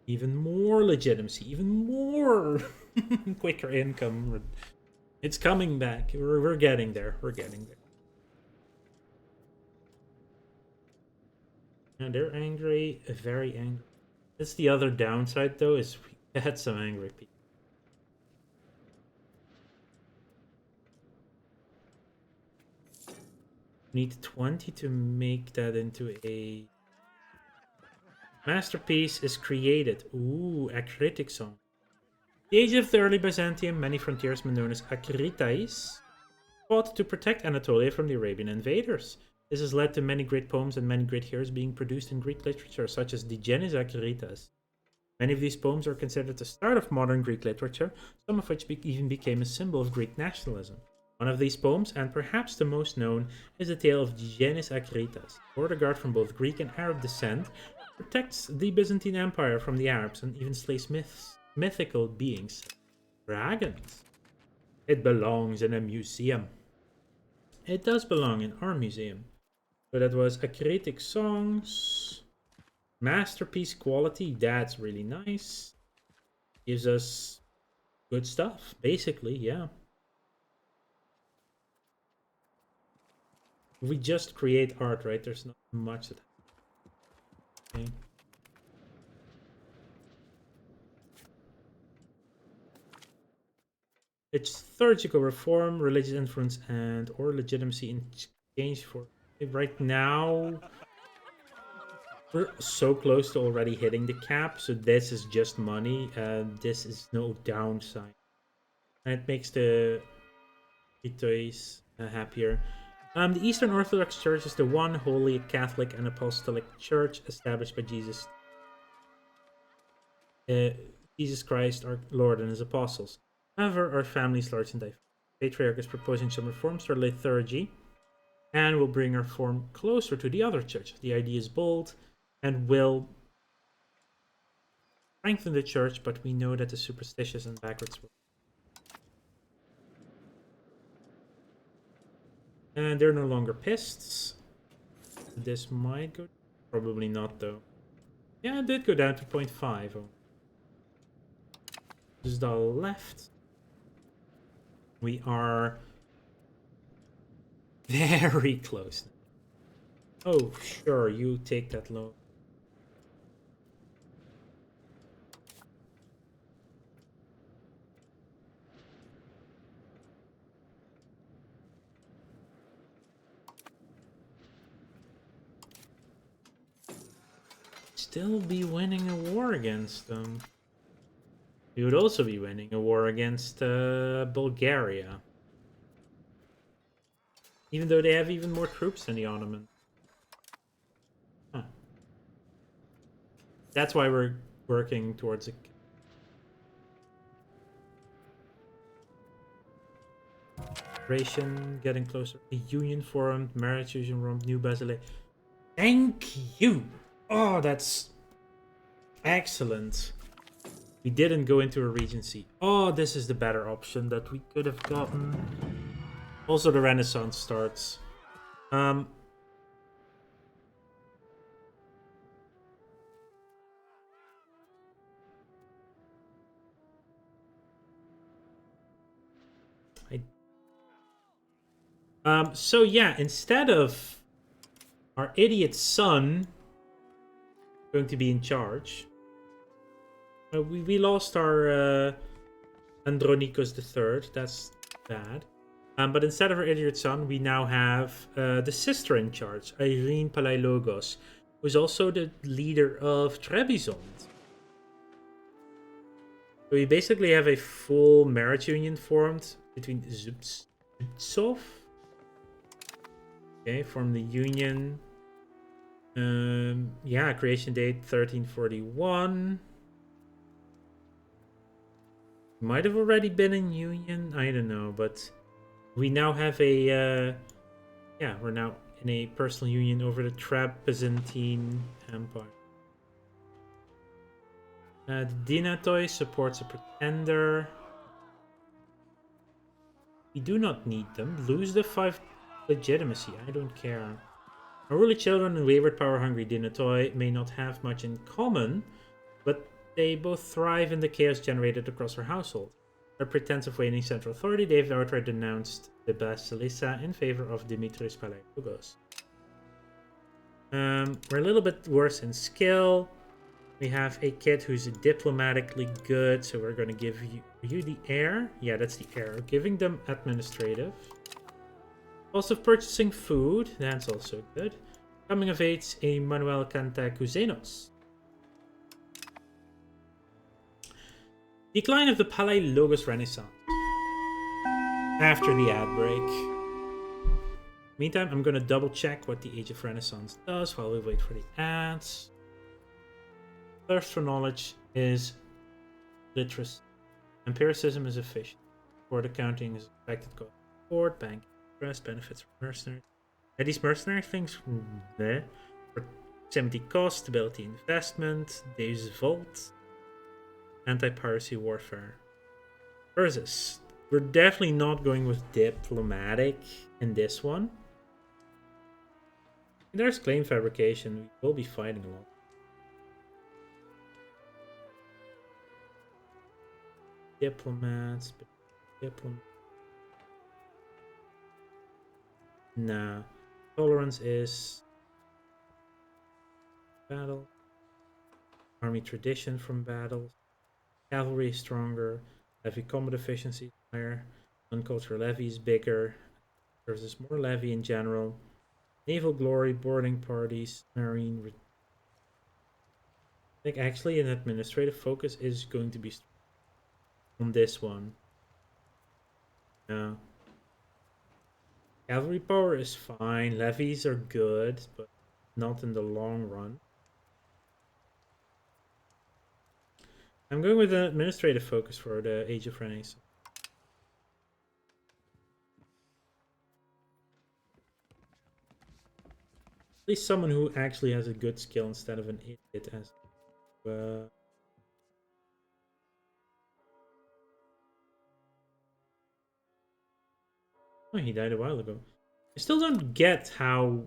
Even more legitimacy. Even more quicker income. It's coming back. We're getting there. We're getting there. And they're angry. Very angry. That's the other downside, though, is we had some angry people. We need 20 to make that into a Masterpiece is created. Ooh, acritic song. The age of the early Byzantium, many frontiersmen known as Acritais fought to protect Anatolia from the Arabian invaders. This has led to many great poems and many great heroes being produced in Greek literature, such as Digenes Acritas. Many of these poems are considered the start of modern Greek literature, some of which even became a symbol of Greek nationalism. One of these poems, and perhaps the most known, is the tale of Digenes Acritas. Borderguard from both Greek and Arab descent, protects the Byzantine Empire from the Arabs and even slays mythical beings, dragons. It belongs in a museum. It does belong in our museum. So that was Acritic Songs. Masterpiece quality, that's really nice. Gives us good stuff, basically, yeah. We just create art, right? There's not much that. Okay. It's theurgical reform, religious influence, and or legitimacy in exchange for. Right now, we're so close to already hitting the cap, so this is just money, and this is no downside. And it makes the Itois happier. The Eastern Orthodox Church is the one holy Catholic and Apostolic Church established by Jesus Christ, our Lord, and His apostles. However, our family's large and diverse. The Patriarch is proposing some reforms to our liturgy and will bring our form closer to the other church. The idea is bold and will strengthen the church, but we know that the superstitious and backwards will. And they're no longer pissed. This might go. Probably not, though. Yeah, it did go down to 0.5. Oh. This is the left. We are very close. Oh, sure, you take that loan. Still be winning a war against them. We would also be winning a war against Bulgaria. Even though they have even more troops than the Ottomans. Huh. That's why we're working towards a getting closer. A union formed, marriage union formed, new Basile. Thank you! Oh, that's excellent. We didn't go into a regency. Oh, this is the better option that we could have gotten. Also, the Renaissance starts. So yeah, instead of our idiot son going to be in charge, we lost our Andronikos III. That's bad. But instead of our idiot son, we now have the sister in charge, Irene Palaiologos, who's also the leader of Trebizond. So we basically have a full marriage union formed between Zubtsov. Okay, from the union. Yeah, creation date 1341. Might have already been in union, I don't know, but we now have a yeah, we're now in a personal union over the Trapezuntine Empire. The Dinatoi supports a pretender. We do not need them. Lose the 5 legitimacy, I don't care. Unruly children and wayward power-hungry Dinatoi may not have much in common, but they both thrive in the chaos generated across our household. Their pretense of waning central authority, they've outright denounced the Basilissa in favor of Dimitrios Palaiologos. We're a little bit worse in skill. We have a kid who's diplomatically good, so we're going to give you the heir. Yeah, that's the heir. Giving them administrative. Also purchasing food, that's also good. Coming of age, Emmanuel Cantacuzenos. Decline of the Palaiologos Renaissance. After the ad break. Meantime, I'm going to double check what the Age of Renaissance does while we wait for the ads. Thirst for knowledge is literacy. Empiricism is efficient. Court accounting is expected to go forward. Bank interest, benefits for mercenaries. Are these mercenary things? Proximity cost, stability investment, Dave's Vault, anti-piracy warfare. Versus. We're definitely not going with diplomatic in this one. There's claim fabrication. We will be fighting a lot. Diplomats. Nah. Tolerance is battle. Army tradition from battles. Cavalry is stronger. Levy combat efficiency is higher. Uncultured levy is bigger. Versus more levy in general. Naval glory, boarding parties, marine. I think actually an administrative focus is going to be on this one. Yeah. Cavalry power is fine. Levies are good, but not in the long run. I'm going with an administrative focus for the Age of Renaissance. At least someone who actually has a good skill instead of an idiot as oh, he died a while ago. I still don't get how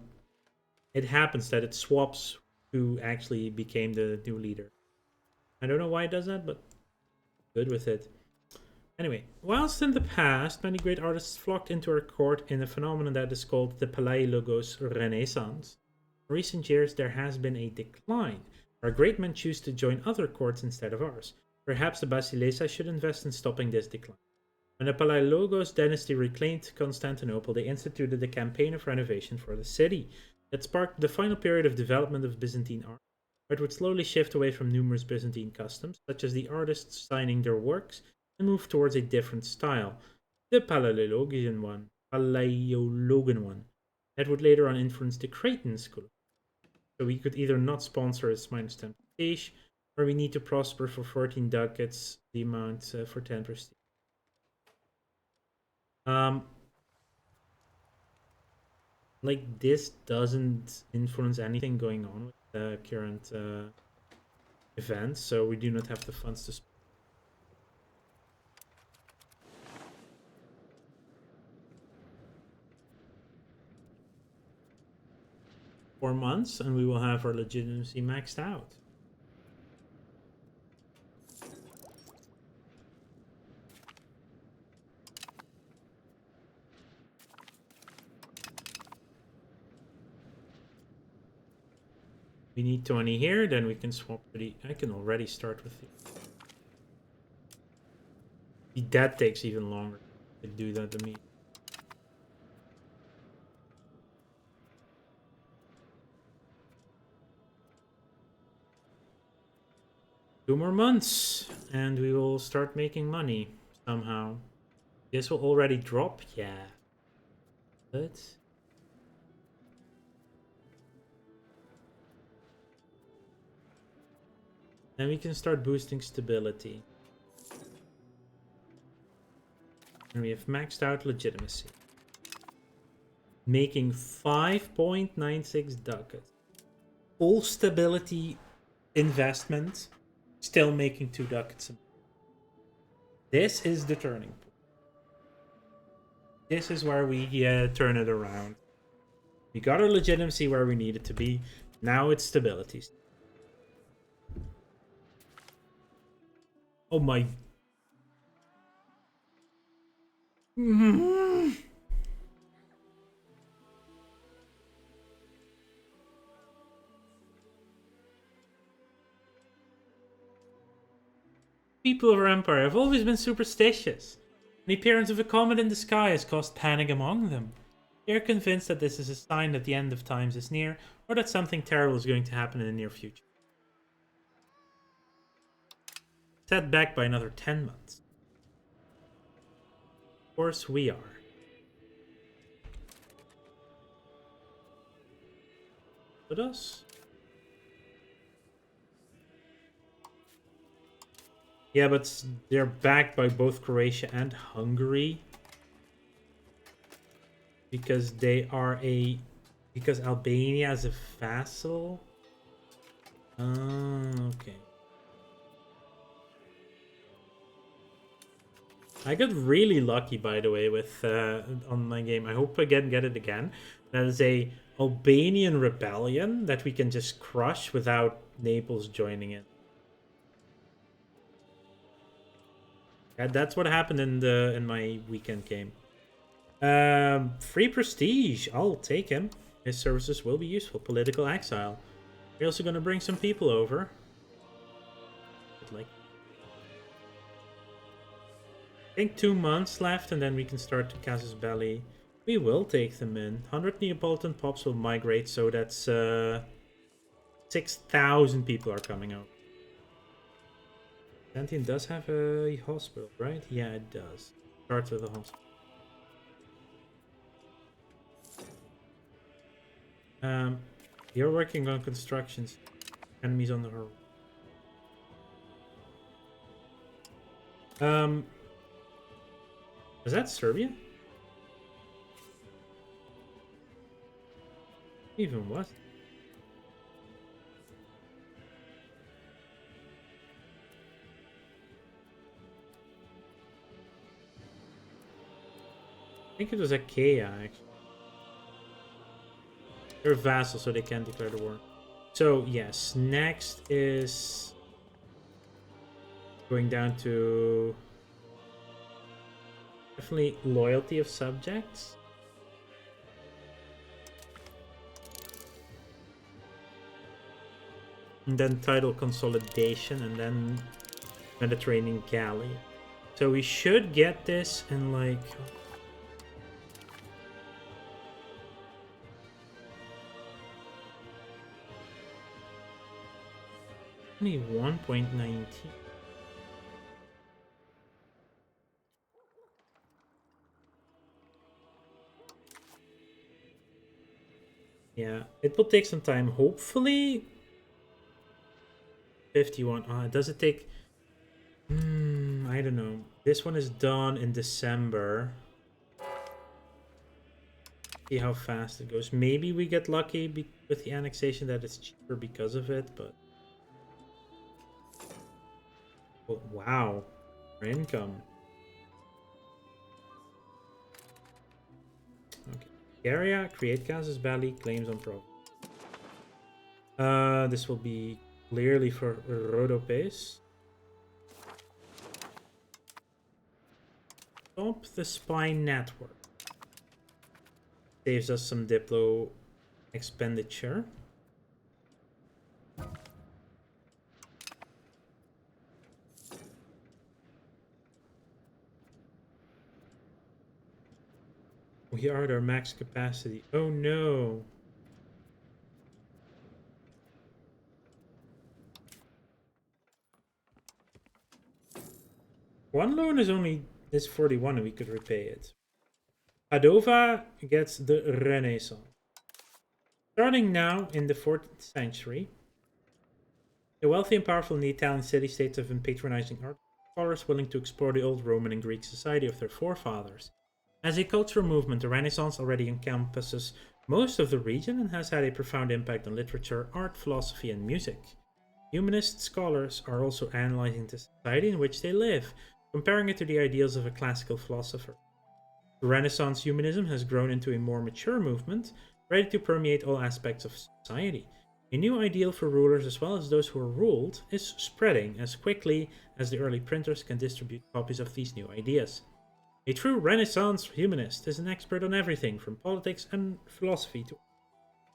it happens that it swaps who actually became the new leader. I don't know why it does that, but good with it. Anyway, whilst in the past, many great artists flocked into our court in a phenomenon that is called the Palaiologos Renaissance. In recent years, there has been a decline. Our great men choose to join other courts instead of ours. Perhaps the Basilesa should invest in stopping this decline. When the Palaiologos dynasty reclaimed Constantinople, they instituted a campaign of renovation for the city that sparked the final period of development of Byzantine art, where it would slowly shift away from numerous Byzantine customs, such as the artists signing their works, and move towards a different style, the Palaiologan one, that would later on influence the Cretan school. So we could either not sponsor its -10 prestige, or we need to prosper for 14 ducats, the amount for 10 prestige. Like, this doesn't influence anything going on with the current events, so we do not have the funds to spend. 4 months, and we will have our legitimacy maxed out. We need 20 here, then we can swap to the... I can already start with the... That takes even longer to do that to me. Two more months, and we will start making money somehow. This will already drop, yeah. But... then we can start boosting stability. And we have maxed out legitimacy. Making 5.96 ducats. Full stability investment. Still making 2 ducats. This is the turning point. This is where we turn it around. We got our legitimacy where we need it to be. Now it's stability. Oh my... People of our empire have always been superstitious. The appearance of a comet in the sky has caused panic among them. They are convinced that this is a sign that the end of times is near, or that something terrible is going to happen in the near future. set back by another 10 months. Of course we are. With us? Yeah, but they're backed by both Croatia and Hungary. Because they are a... Because Albania is a vassal? Okay. I got really lucky, by the way, with on my game. I hope I get it again. That is a Albanian rebellion that we can just crush without Naples joining in. Yeah, that's what happened in my weekend game. Free prestige. I'll take him. His services will be useful. Political exile. We're also gonna bring some people over. Like, I think 2 months left, and then we can start to Casus Belli. We will take them in. 100 Neapolitan pops will migrate, so that's 6,000 people are coming out. Byzantium does have a hospital, right? Yeah, it does. Starts with a hospital. You're working on constructions. Enemies on the horizon. Is that Serbia? Even what? I think it was Achaia, actually. They're vassals, so they can't declare the war. So, yes, next is going down to definitely loyalty of subjects. And then title consolidation, and then Mediterranean galley. So we should get this in like... only 1.19. Yeah, it will take some time. Hopefully 51. Does it take... I don't know. This one is done in December. See how fast it goes. Maybe we get lucky with the annexation that it's cheaper because of it, but... Oh, wow. Our income. Okay. Area, create Casus Belli, claims on pro. This will be clearly for Rhodopes. Stop the spy network. Saves us some Diplo expenditure. We are at our max capacity. Oh no. One loan is 41 and we could repay it. Padova gets the Renaissance. Starting now in the 14th century, the wealthy and powerful in the Italian city-states have been patronizing art scholars willing to explore the old Roman and Greek society of their forefathers. As a cultural movement, the Renaissance already encompasses most of the region and has had a profound impact on literature, art, philosophy, and music. Humanist scholars are also analyzing the society in which they live, comparing it to the ideals of a classical philosopher. The Renaissance humanism has grown into a more mature movement, ready to permeate all aspects of society. A new ideal for rulers as well as those who are ruled is spreading as quickly as the early printers can distribute copies of these new ideas. A true Renaissance humanist is an expert on everything from politics and philosophy to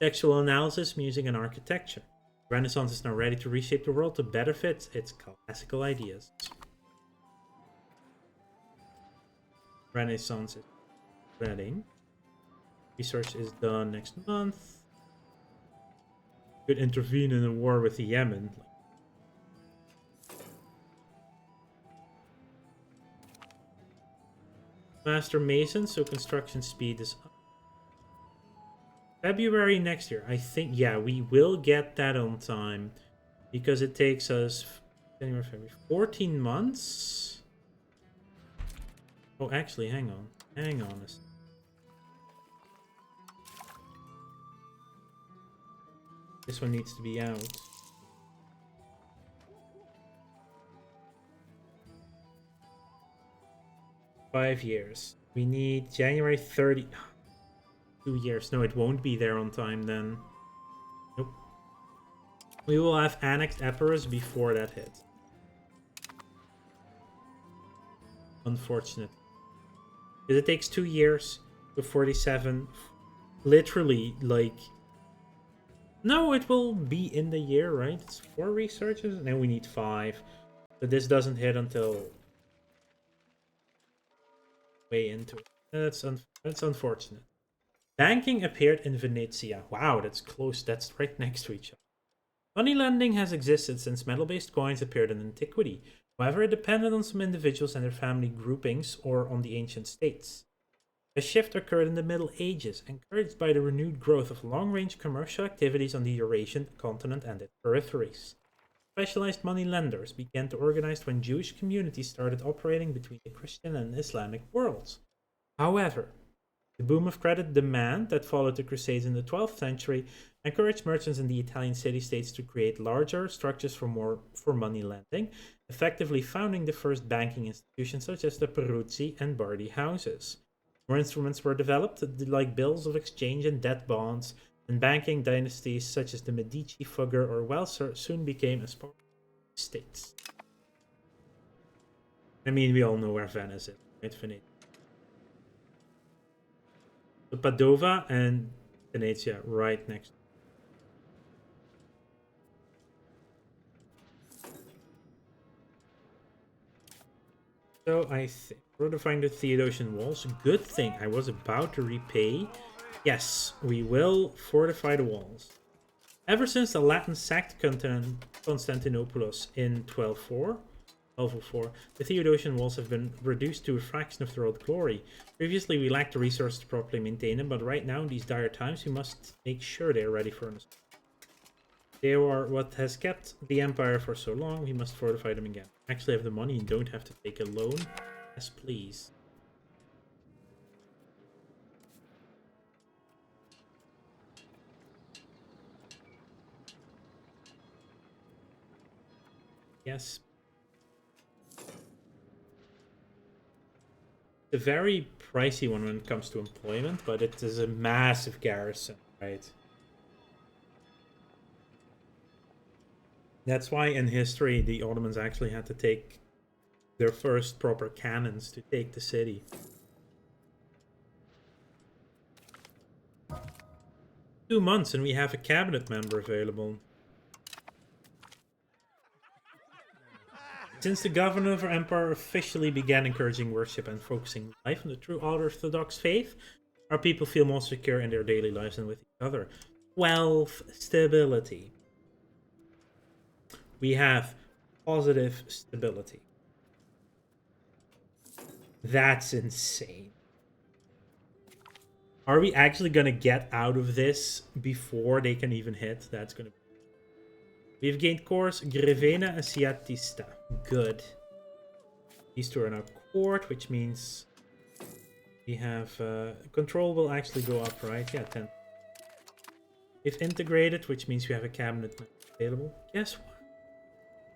textual analysis, music, and architecture. The Renaissance is now ready to reshape the world to better fit its classical ideas. Renaissance is spreading. Research is done next month. Could intervene in a war with Yemen. Master Mason, so construction speed is up. February next year. I think, yeah, we will get that on time. Because it takes us January, February, 14 months? Oh, actually, hang on. Hang on. This one needs to be out. Five years. We need January 30. 2 years. No, it won't be there on time then. Nope. We will have annexed Epirus before that hits. Unfortunate. Because it takes 2 years to 47. Literally, like... No, it will be in the year, right? It's 4 researchers, and then we need 5. But this doesn't hit until... way into it. That's unfortunate. Banking appeared in Venezia. Wow, that's close. That's right next to each other. Money lending has existed since metal-based coins appeared in antiquity. However, it depended on some individuals and their family groupings or on the ancient states. A shift occurred in the Middle Ages, encouraged by the renewed growth of long-range commercial activities on the Eurasian continent and its peripheries. Specialized money lenders began to organize when Jewish communities started operating between the Christian and Islamic worlds. However, the boom of credit demand that followed the Crusades in the 12th century encouraged merchants in the Italian city-states to create larger structures for money lending, effectively founding the first banking institutions such as the Peruzzi and Bardi houses. More instruments were developed, like bills of exchange and debt bonds, and banking dynasties such as the Medici, Fugger, or Welser soon became as part of the states. I mean, we all know where Venice is, right? Venezia. So Padova and Venezia right next. So I think fortifying the Theodosian walls. Good thing I was about to repay. Yes, we will fortify the walls. Ever since the Latin sacked Constantinopolis in 1204, the Theodosian walls have been reduced to a fraction of their old glory. Previously, we lacked the resources to properly maintain them, but right now, in these dire times, we must make sure they are ready for us. They are what has kept the Empire for so long. We must fortify them again. Actually have the money and don't have to take a loan. Yes, please. Yes. It's a very pricey one when it comes to employment, but it is a massive garrison, right? That's why in history the Ottomans actually had to take their first proper cannons to take the city. Two months and we have a cabinet member available. Since the governor of our empire officially began encouraging worship and focusing life on the true Orthodox faith, our people feel more secure in their daily lives and with each other. 12. Stability. We have positive stability. That's insane. Are we actually going to get out of this before they can even hit? That's going to be... We've gained cores Grevena and Siatista. Good. These two are now court, which means we have... control will actually go up, right? Yeah, 10. We've integrated, which means we have a cabinet available. Guess what?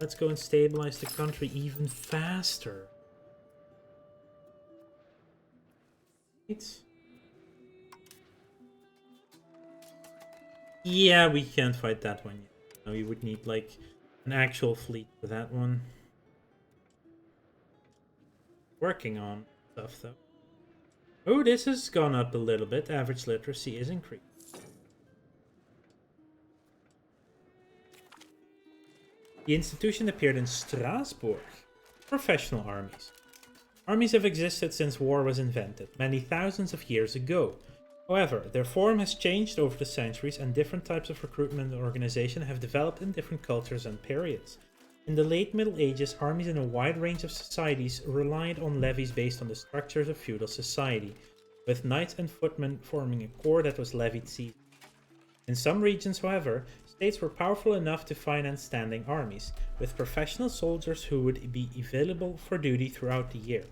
Let's go and stabilize the country even faster. Yeah, we can't fight that one yet. No, we would need like an actual fleet for that one. Working on stuff though. Oh, this has gone up a little bit. Average literacy is increased. The institution appeared in Strasbourg. Professional armies. Armies have existed since war was invented, many thousands of years ago. However, their form has changed over the centuries and different types of recruitment and organization have developed in different cultures and periods. In the late Middle Ages, armies in a wide range of societies relied on levies based on the structures of feudal society, with knights and footmen forming a corps that was levied seasonally. In some regions, however, states were powerful enough to finance standing armies, with professional soldiers who would be available for duty throughout the year.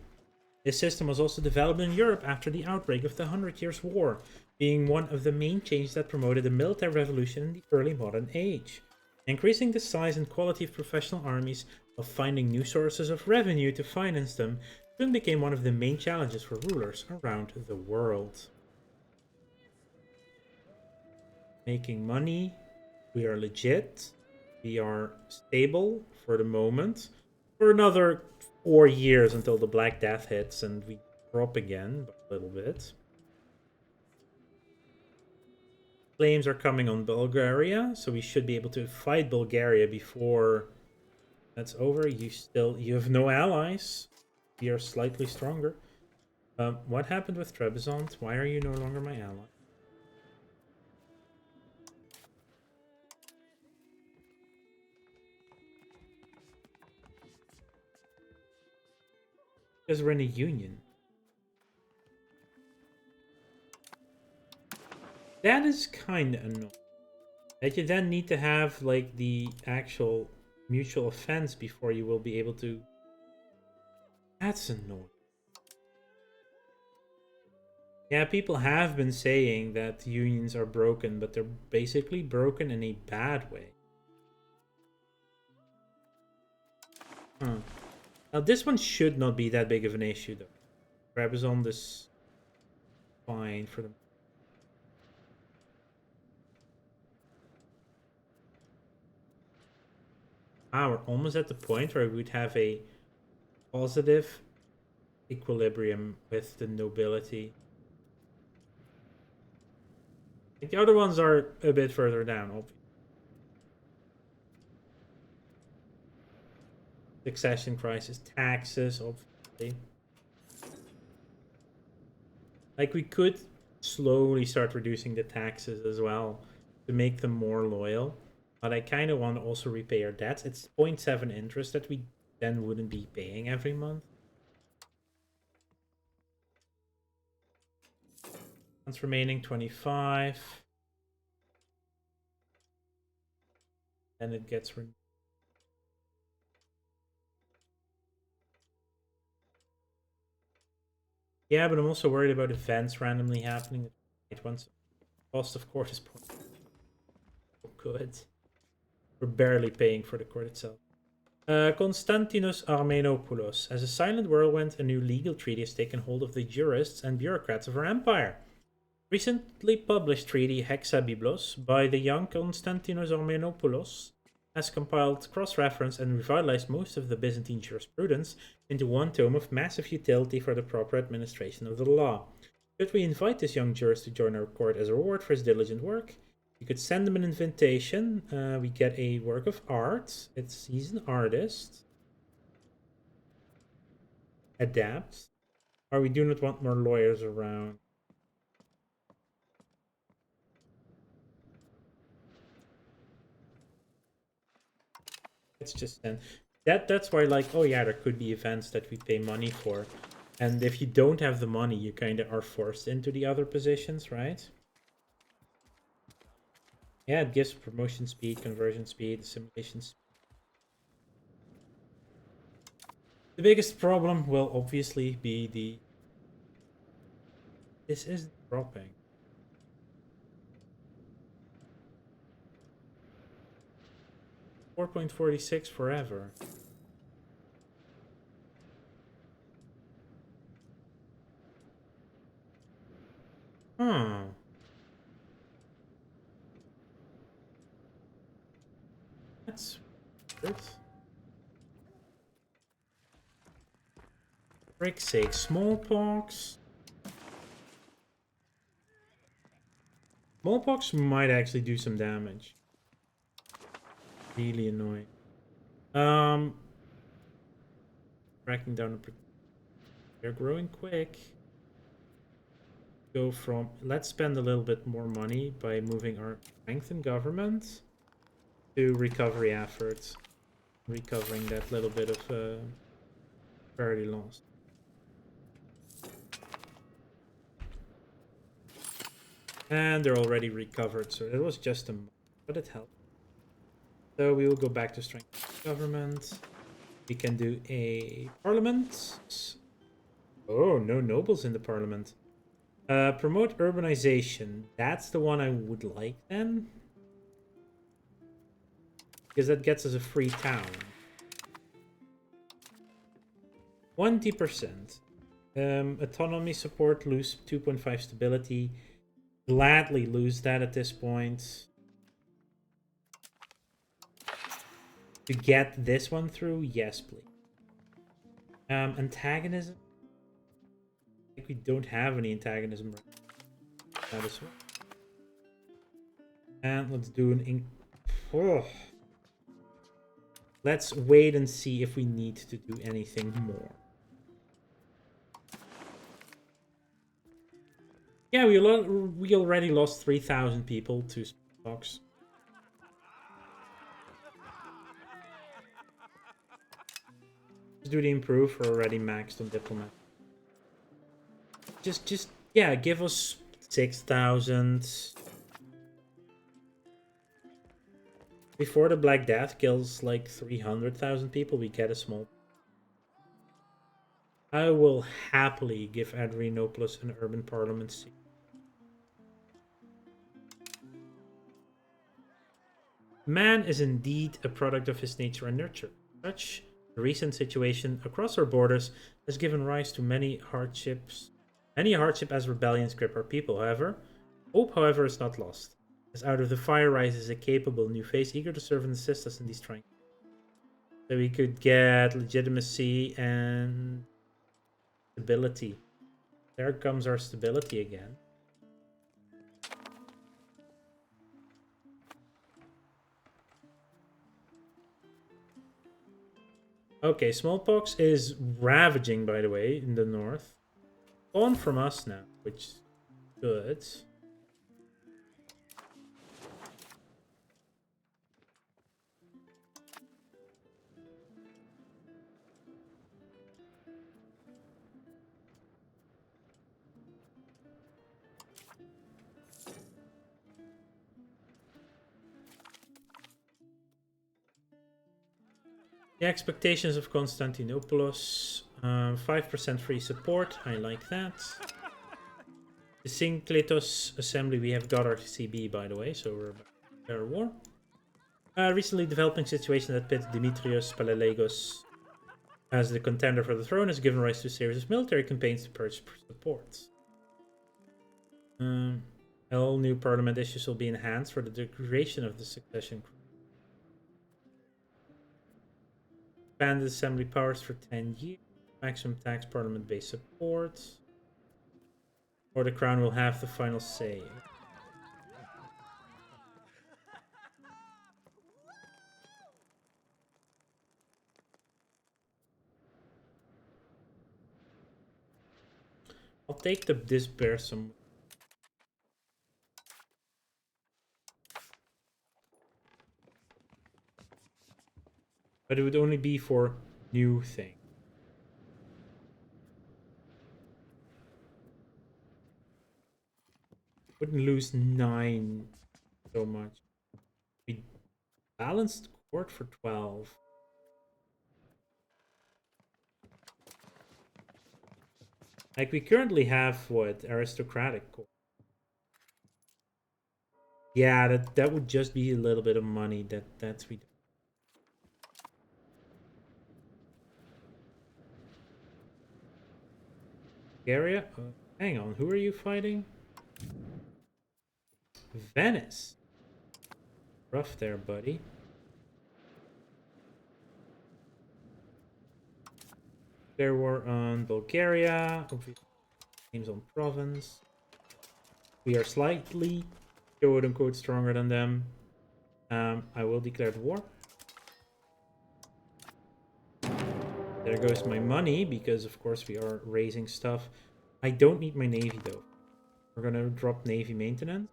This system was also developed in Europe after the outbreak of the Hundred Years' War, being one of the main changes that promoted the military revolution in the early modern age. Increasing the size and quality of professional armies while finding new sources of revenue to finance them soon became one of the main challenges for rulers around the world. Making money, we are legit, we are stable for the moment, for another 4 years until the Black Death hits and we drop again by a little bit. Claims are coming on Bulgaria, so we should be able to fight Bulgaria before that's over. You have no allies. We are slightly stronger. What happened with Trebizond? Why are you no longer my ally? Because we're in a union. That is kind of annoying. That you then need to have like the actual mutual offense before you will be able to. That's annoying. Yeah, people have been saying that unions are broken, but they're basically broken in a bad way. Huh. Now this one should not be that big of an issue though. Trebizond is fine for them. Ah, we're almost at the point where we would have a positive equilibrium with the nobility. I think the other ones are a bit further down, obviously. Succession crisis, taxes, obviously. Like, we could slowly start reducing the taxes as well to make them more loyal. But I kind of want to also repay our debts. It's 0.7 interest that we then wouldn't be paying every month. Months remaining, 25. Then it gets renewed. Yeah, but I'm also worried about events randomly happening at once. Cost of court is good. We're barely paying for the court itself. Konstantinos Armenopoulos. As a silent whirlwind, a new legal treaty has taken hold of the jurists and bureaucrats of our empire. Recently published treaty Hexabiblos by the young Konstantinos Armenopoulos has compiled cross-reference and revitalized most of the Byzantine jurisprudence into one tome of massive utility for the proper administration of the law. Should we invite this young jurist to join our court as a reward for his diligent work? You could send him an invitation. We get a work of art. He's an artist. Adapt. Or we do not want more lawyers around. Let's just send. That's why, like, oh yeah, there could be events that we pay money for. And if you don't have the money, you kind of are forced into the other positions, right? Yeah, it gives promotion speed, conversion speed, assimilation speed. The biggest problem will obviously be the... This is dropping. 4.46 forever. Huh. That's weird. Frick's sake, smallpox. Smallpox might actually do some damage. Really annoying. Tracking down the... They're growing quick. Go from... Let's spend a little bit more money by moving our strength in government to recovery efforts. recovering that little bit of priority lost. And they're already recovered, so it was just a month, but it helped. So we will go back to strength government. We can do a parliament. Oh, no nobles in the parliament. Promote urbanization. That's the one I would like then. Because that gets us a free town. 20%. Autonomy support, lose 2.5 stability. Gladly lose that at this point. To get this one through, yes, please. Antagonism. I think we don't have any antagonism right now. That is one. And let's do an Let's wait and see if we need to do anything more. Yeah, we already lost 3,000 people to smallpox. Let's do the improve. We're already maxed on diplomat. Yeah, give us 6,000. Before the Black Death kills like 300,000 people, we get a small. I will happily give Adrianopolis an urban parliament seat. Man is indeed a product of his nature and nurture. Such the recent situation across our borders has given rise to many hardships. Any hardship as rebellions grip our people, however. Hope, however, is not lost. As out of the fire rises a capable new face, eager to serve and assist us in these trying. So we could get legitimacy and stability. There comes our stability again. Okay, smallpox is ravaging, by the way, in the north. Gone from us now, which is good. The expectations of Constantinopoulos. 5% free support. I like that. The Syncletos Assembly. We have got our CB, by the way, so we're back to our war. Recently developing situation that pits Dimitrios Palaiologos as the contender for the throne has given rise to a series of military campaigns to purchase support. All new parliament issues will be enhanced for the duration of the succession. Expanded assembly powers for 10 years. Maximum tax parliament-based support. Or the crown will have the final say. I'll take this bear some. But it would only be for new things. Wouldn't lose 9 so much. We balanced court for 12. Like we currently have what? Aristocratic court. Yeah, that would just be a little bit of money that's we. Bulgaria? Hang on, who are you fighting? Venice. Rough there, buddy. There war on Bulgaria. Teams on province. We are slightly, quote unquote, stronger than them. I will declare the war. There goes my money, because of course we are raising stuff. I don't need my navy though. We're gonna drop navy maintenance.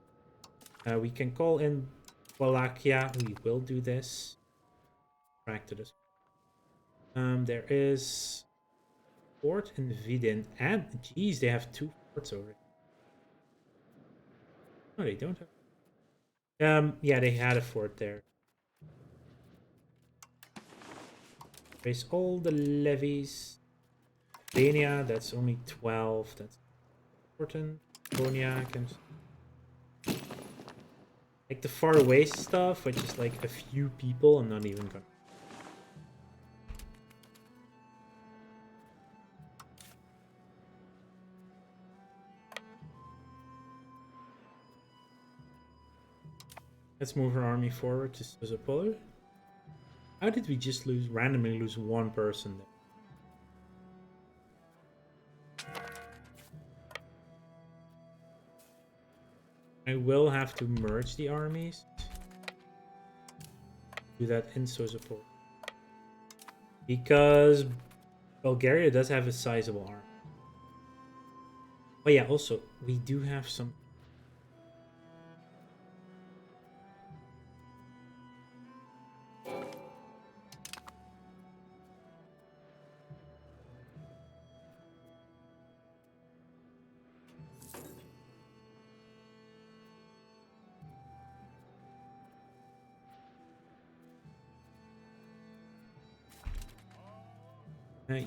We can call in Wallachia. We will do this. Back to this. There is fort in Vidin, and geez, they have 2 forts over here. No, they don't have. Yeah, they had a fort there. Raise all the levies. Albania, that's only 12. That's important. Bonia comes. Like the far away stuff, which is like a few people, I'm not even gonna. Let's move our army forward to Sozopol. How did we just randomly lose 1 person there? I will have to merge the armies. Do that in Sozopol. Because Bulgaria does have a sizable army. Oh yeah, also, we do have some...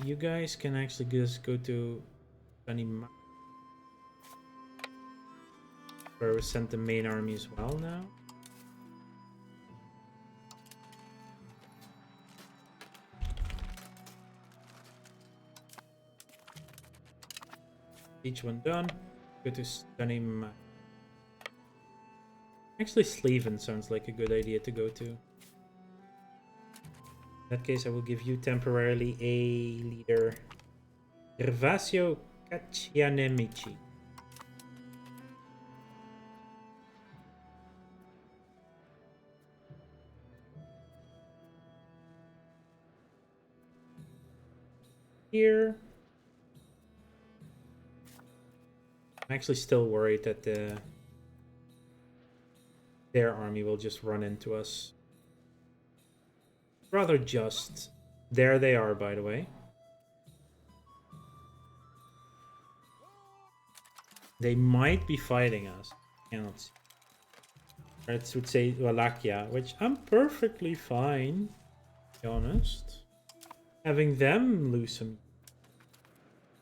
you guys can actually just go to Danima, where we sent the main army as well now. Each one done. Go to Danima. Actually, Sleven sounds like a good idea to go to. In that case, I will give you temporarily a leader. Gervasio Kacianemici. Here. I'm actually still worried that their army will just run into us. Rather just. There they are, by the way. They might be fighting us. Cannot see. It would say Wallachia, which I'm perfectly fine, to be honest. Having them lose some.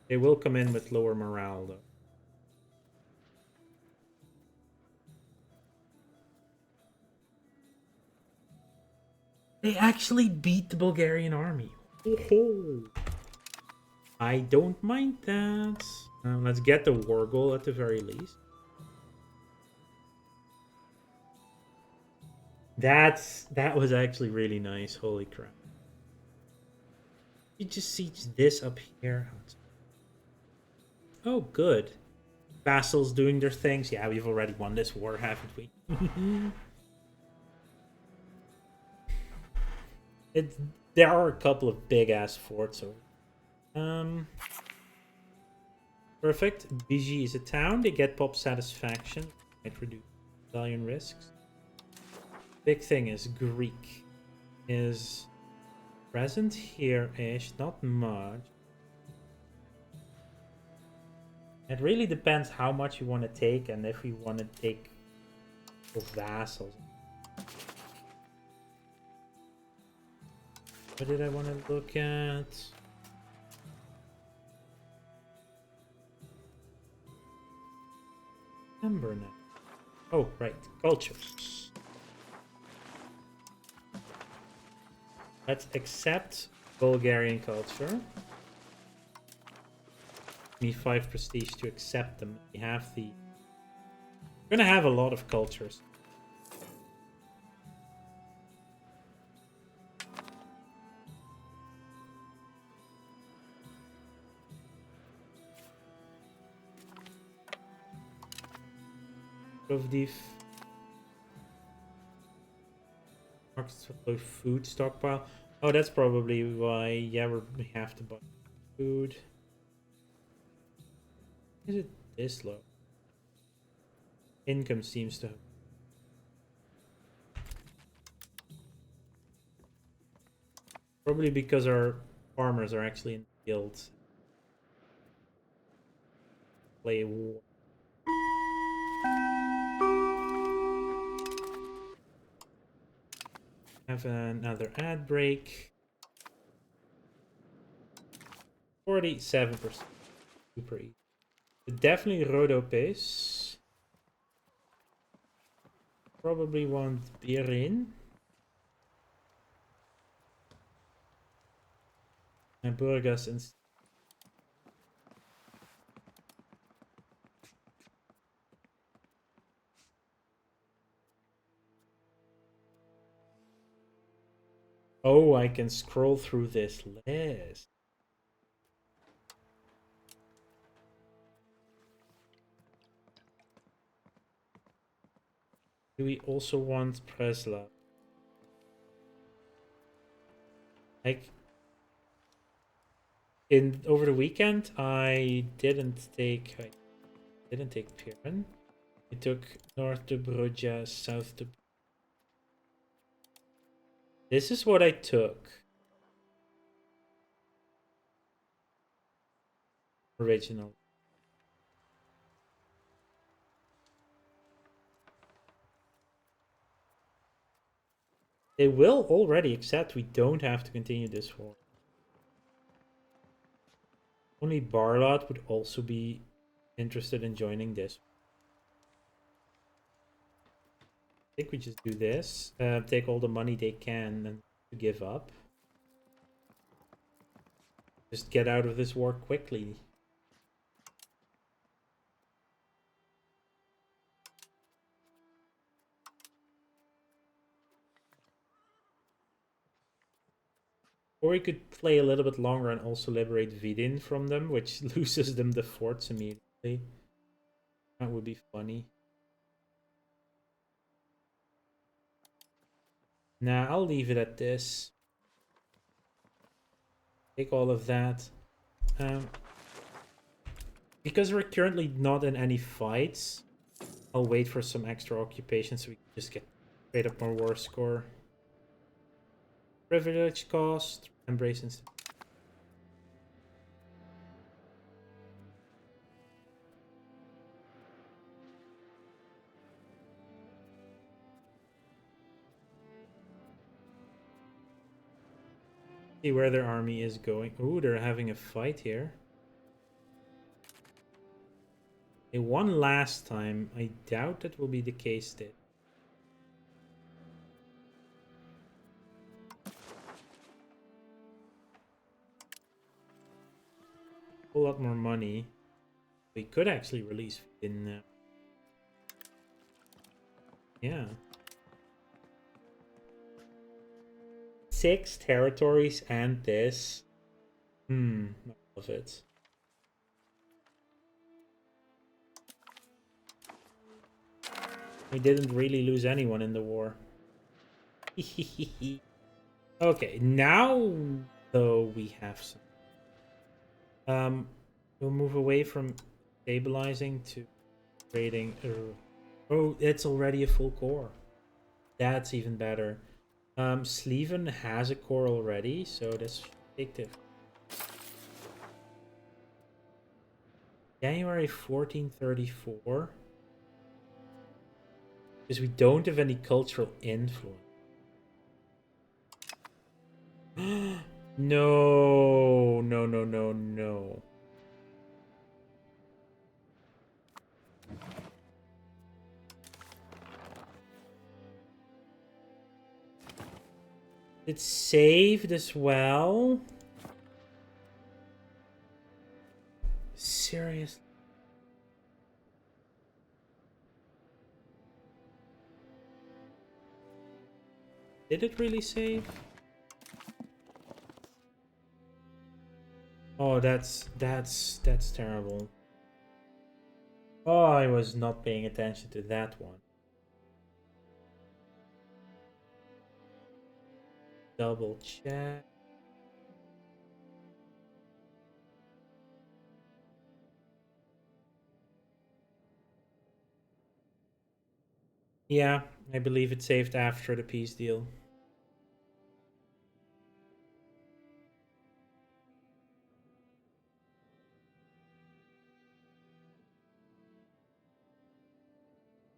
They will come in with lower morale, though. They actually beat the Bulgarian army. Oh, I don't mind that. Let's get the war goal at the very least. That was actually really nice. Holy crap! You just siege this up here. Oh, good. Vassals doing their things. Yeah, we've already won this war, haven't we? There are a couple of big ass forts over. Perfect. BG is a town. They get pop satisfaction. Might reduce rebellion risks. Big thing is Greek is present here-ish, not much. It really depends how much you want to take and if you want to take vassals. What did I want to look at? Remember now. Oh, right. Cultures. Let's accept Bulgarian culture. Me 5 prestige to accept them. We have the... We're gonna have a lot of cultures. Of the food stockpile. Oh, that's probably why. Yeah, we have to buy food. Is it this low? Income seems to have. Probably because our farmers are actually in the fields. Play a war. Have another ad break. 47%. Super easy. Definitely Rodopis. Probably want Birin. And Burgas and oh, I can scroll through this list. Do we also want Preslav? Like in over the weekend, I didn't take Piran. I took north to Brugia, south to. This is what I took originally. They will already accept we don't have to continue this war. Only Barlot would also be interested in joining this. I think we just do this. Take all the money they can and give up. Just get out of this war quickly. Or we could play a little bit longer and also liberate Vidin from them, which loses them the forts immediately. That would be funny. Nah, I'll leave it at this. Take all of that. Because we're currently not in any fights, I'll wait for some extra occupation so we can just get straight up more war score. Privilege cost, embrace instant. See where their army is going. Ooh, they're having a fight here. They won last time. I doubt that will be the case today. A whole lot more money. We could actually release in. Yeah. 6 territories and this. I love it. We didn't really lose anyone in the war. Okay, now though we have some. We'll move away from stabilizing to creating. Oh, it's already a full core. That's even better. Sleven has a core already, so that's big difference. January 1434. Because we don't have any cultural influence. No, no, no, no, no. It's saved as well. Seriously. Did it really save? Oh, that's terrible. Oh, I was not paying attention to that one. Double check. Yeah, I believe it saved after the peace deal.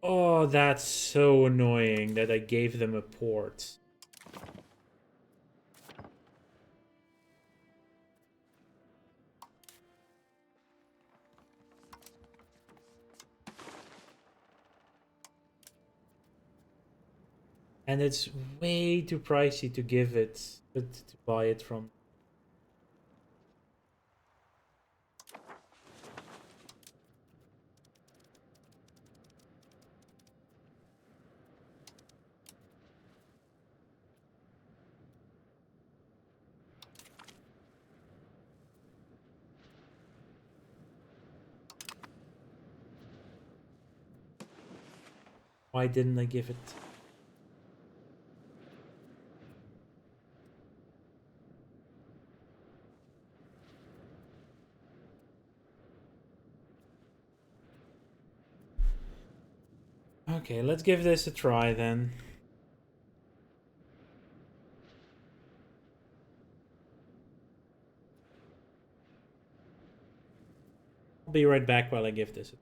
Oh, that's so annoying that I gave them a port. And it's way too pricey to give it, to buy it from. Why didn't I give it? Okay, let's give this a try then. I'll be right back while I give this a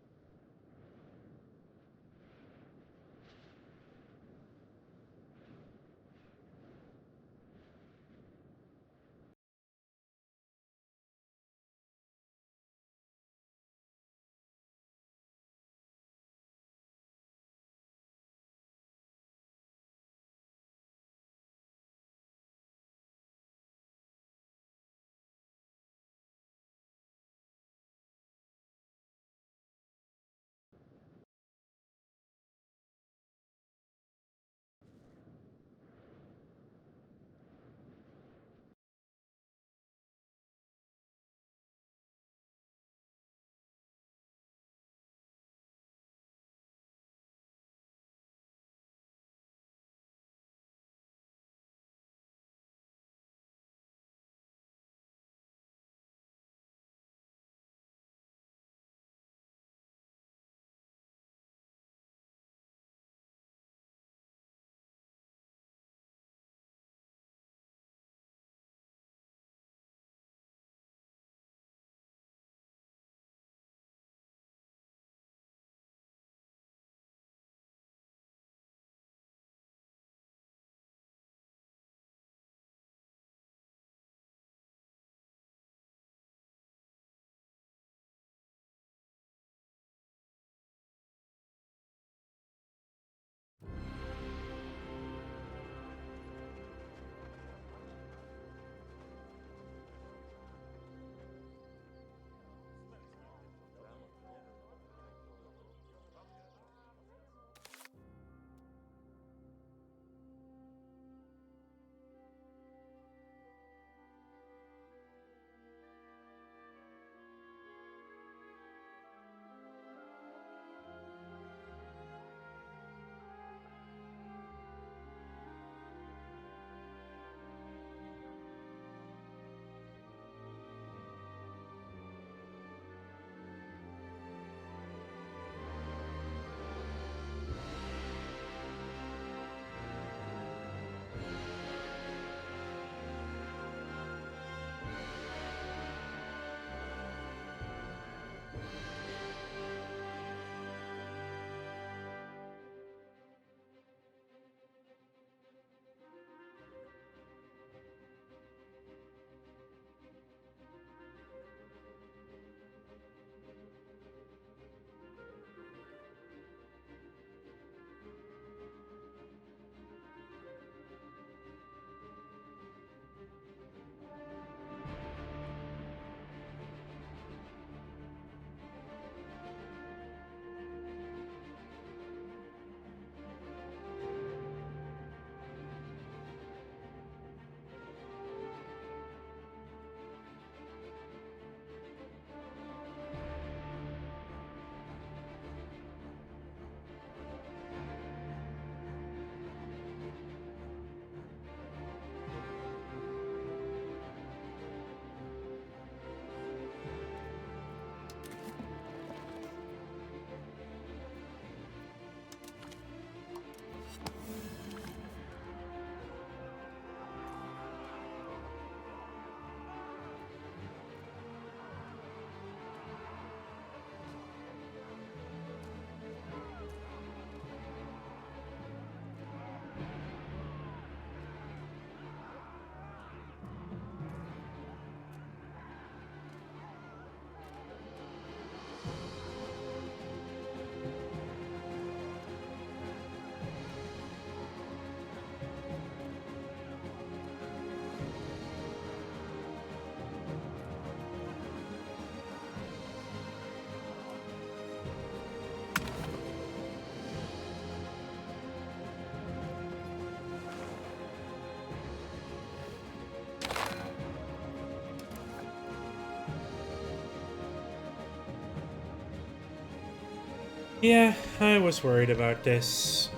Yeah, I was worried about this.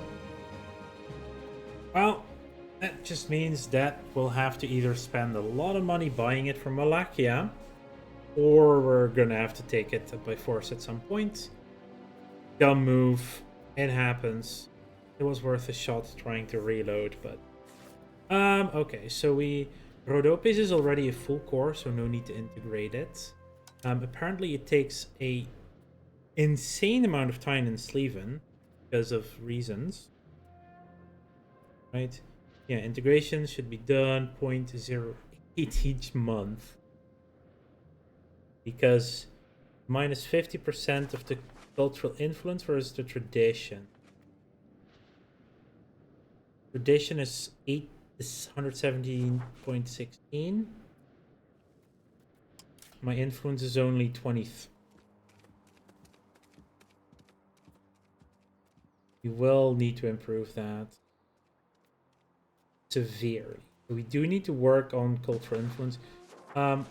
Well, that just means that we'll have to either spend a lot of money buying it from Wallachia, or we're gonna have to take it by force at some point. Dumb move. It happens. It was worth a shot trying to reload, but... okay, so Rhodopes is already a full core, so no need to integrate it. Apparently it takes a insane amount of time in Sleven because of reasons. Right? Yeah, integration should be done 0.08 each month. Because minus 50% of the cultural influence versus the tradition. Tradition is 117.16. My influence is only 23. We will need to improve that severely. We do need to work on cultural influence. How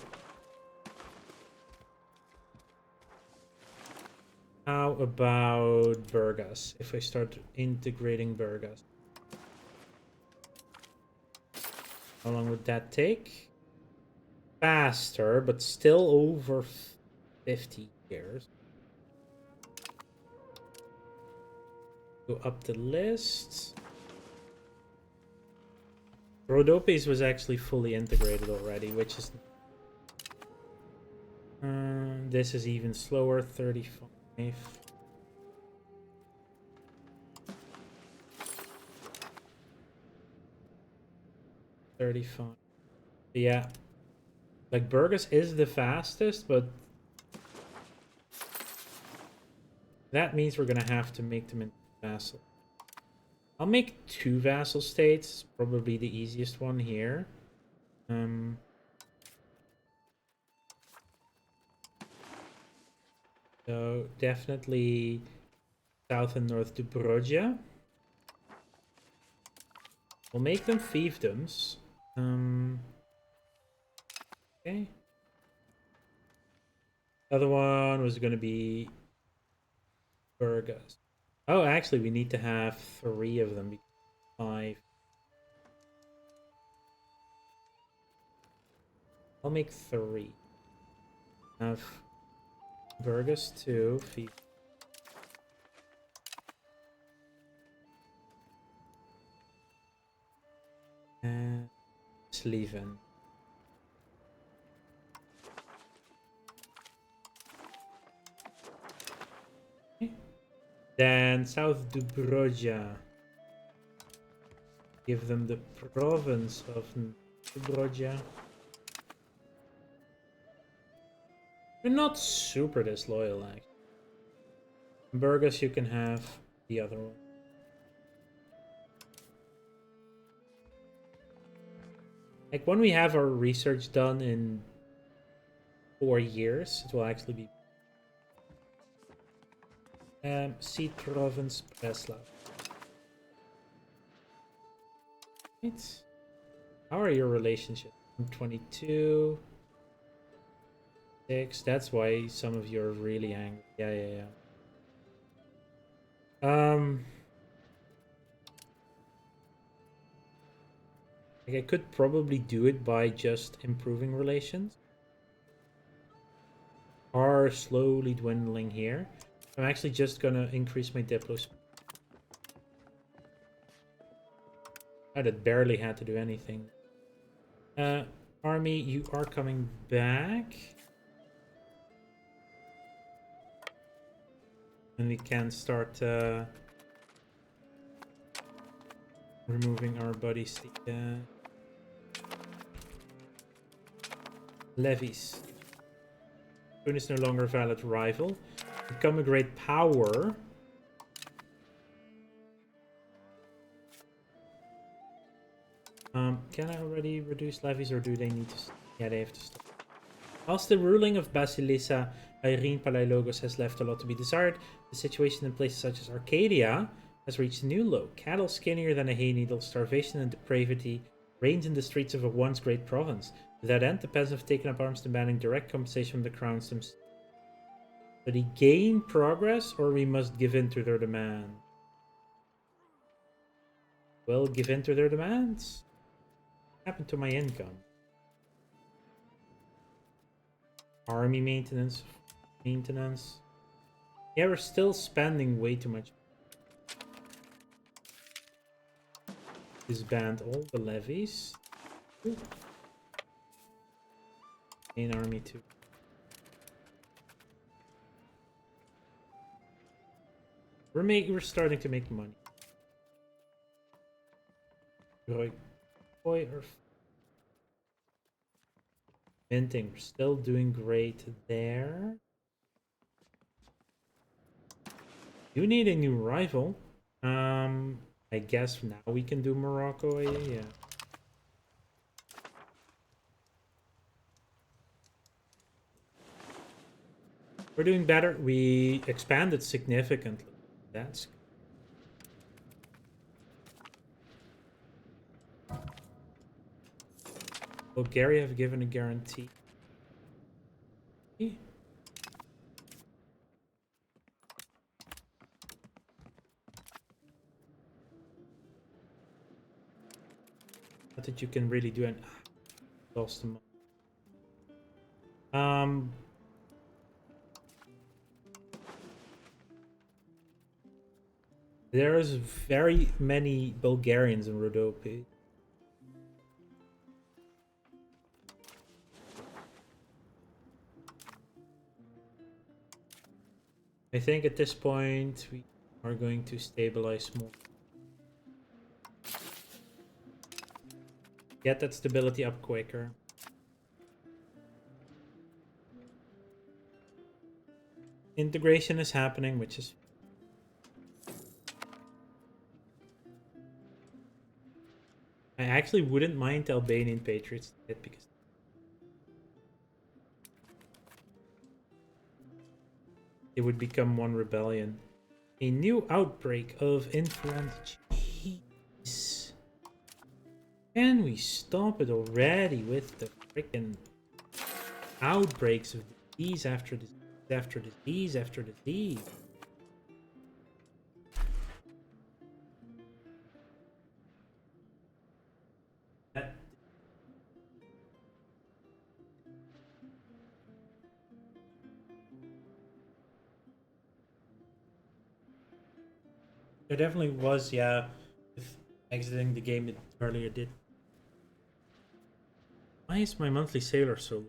about Burgas? If I start integrating Burgas, how long would that take? Faster, but still over 50 years. Go up the list. Rhodopes was actually fully integrated already, which is... this is even slower, 35. Yeah. Like, Burgess is the fastest, but... that means we're gonna have to make them into vassal. I'll make 2 vassal states, probably the easiest one here. So definitely South and North Dobroja. We'll make them fiefdoms. Okay. The other one was going to be Burgas. Oh, actually, we need to have 3 of them. 5. I'll make 3. Have Burgas 2, fief. And Sleven. Then South Dobroja. Give them the province of Dobroja. You're not super disloyal, actually. Burgas, you can have the other one. Like, when we have our research done in 4 years, it will actually be... Seat province, Preslav. Right. How are your relationships? 22... 6. That's why some of you are really angry. Yeah. Like, I could probably do it by just improving relations. Are slowly dwindling here. I'm actually just gonna increase my Diplo speed. Oh, that barely had to do anything. Army, you are coming back. And we can start removing our buddies. Levies. Spoon is no longer a valid rival. Become a great power. Can I already reduce levies, or do they need to... yeah, they have to stop. Whilst the ruling of Basilissa Irene Palaiologos has left a lot to be desired, the situation in places such as Arcadia has reached a new low. Cattle skinnier than a hay needle, starvation and depravity reigns in the streets of a once great province. To that end, the peasants have taken up arms demanding direct compensation from the crowns themselves. So they gain progress, or we must give in to their demand? Well, give in to their demands. What happened to my income? Army maintenance. Maintenance. Yeah, we're still spending way too much. Disband all the levies. Ooh. Main army too. We're starting to make money. Boy or minting, we're still doing great there. You need a new rival. I guess now we can do Morocco. Yeah. We're doing better. We expanded significantly. That's Bulgaria have given a guarantee. Not that you can really do an lost them. There's very many Bulgarians in Rhodope. I think at this point we are going to stabilize more. Get that stability up quicker. Integration is happening, which is... I actually wouldn't mind Albanian Patriots because it would become one rebellion. A new outbreak of influenza. Jeez. Can we stop it already with the freaking outbreaks of disease after disease after disease after disease? There definitely was, yeah. With exiting the game it earlier did. Why is my monthly sailor so low?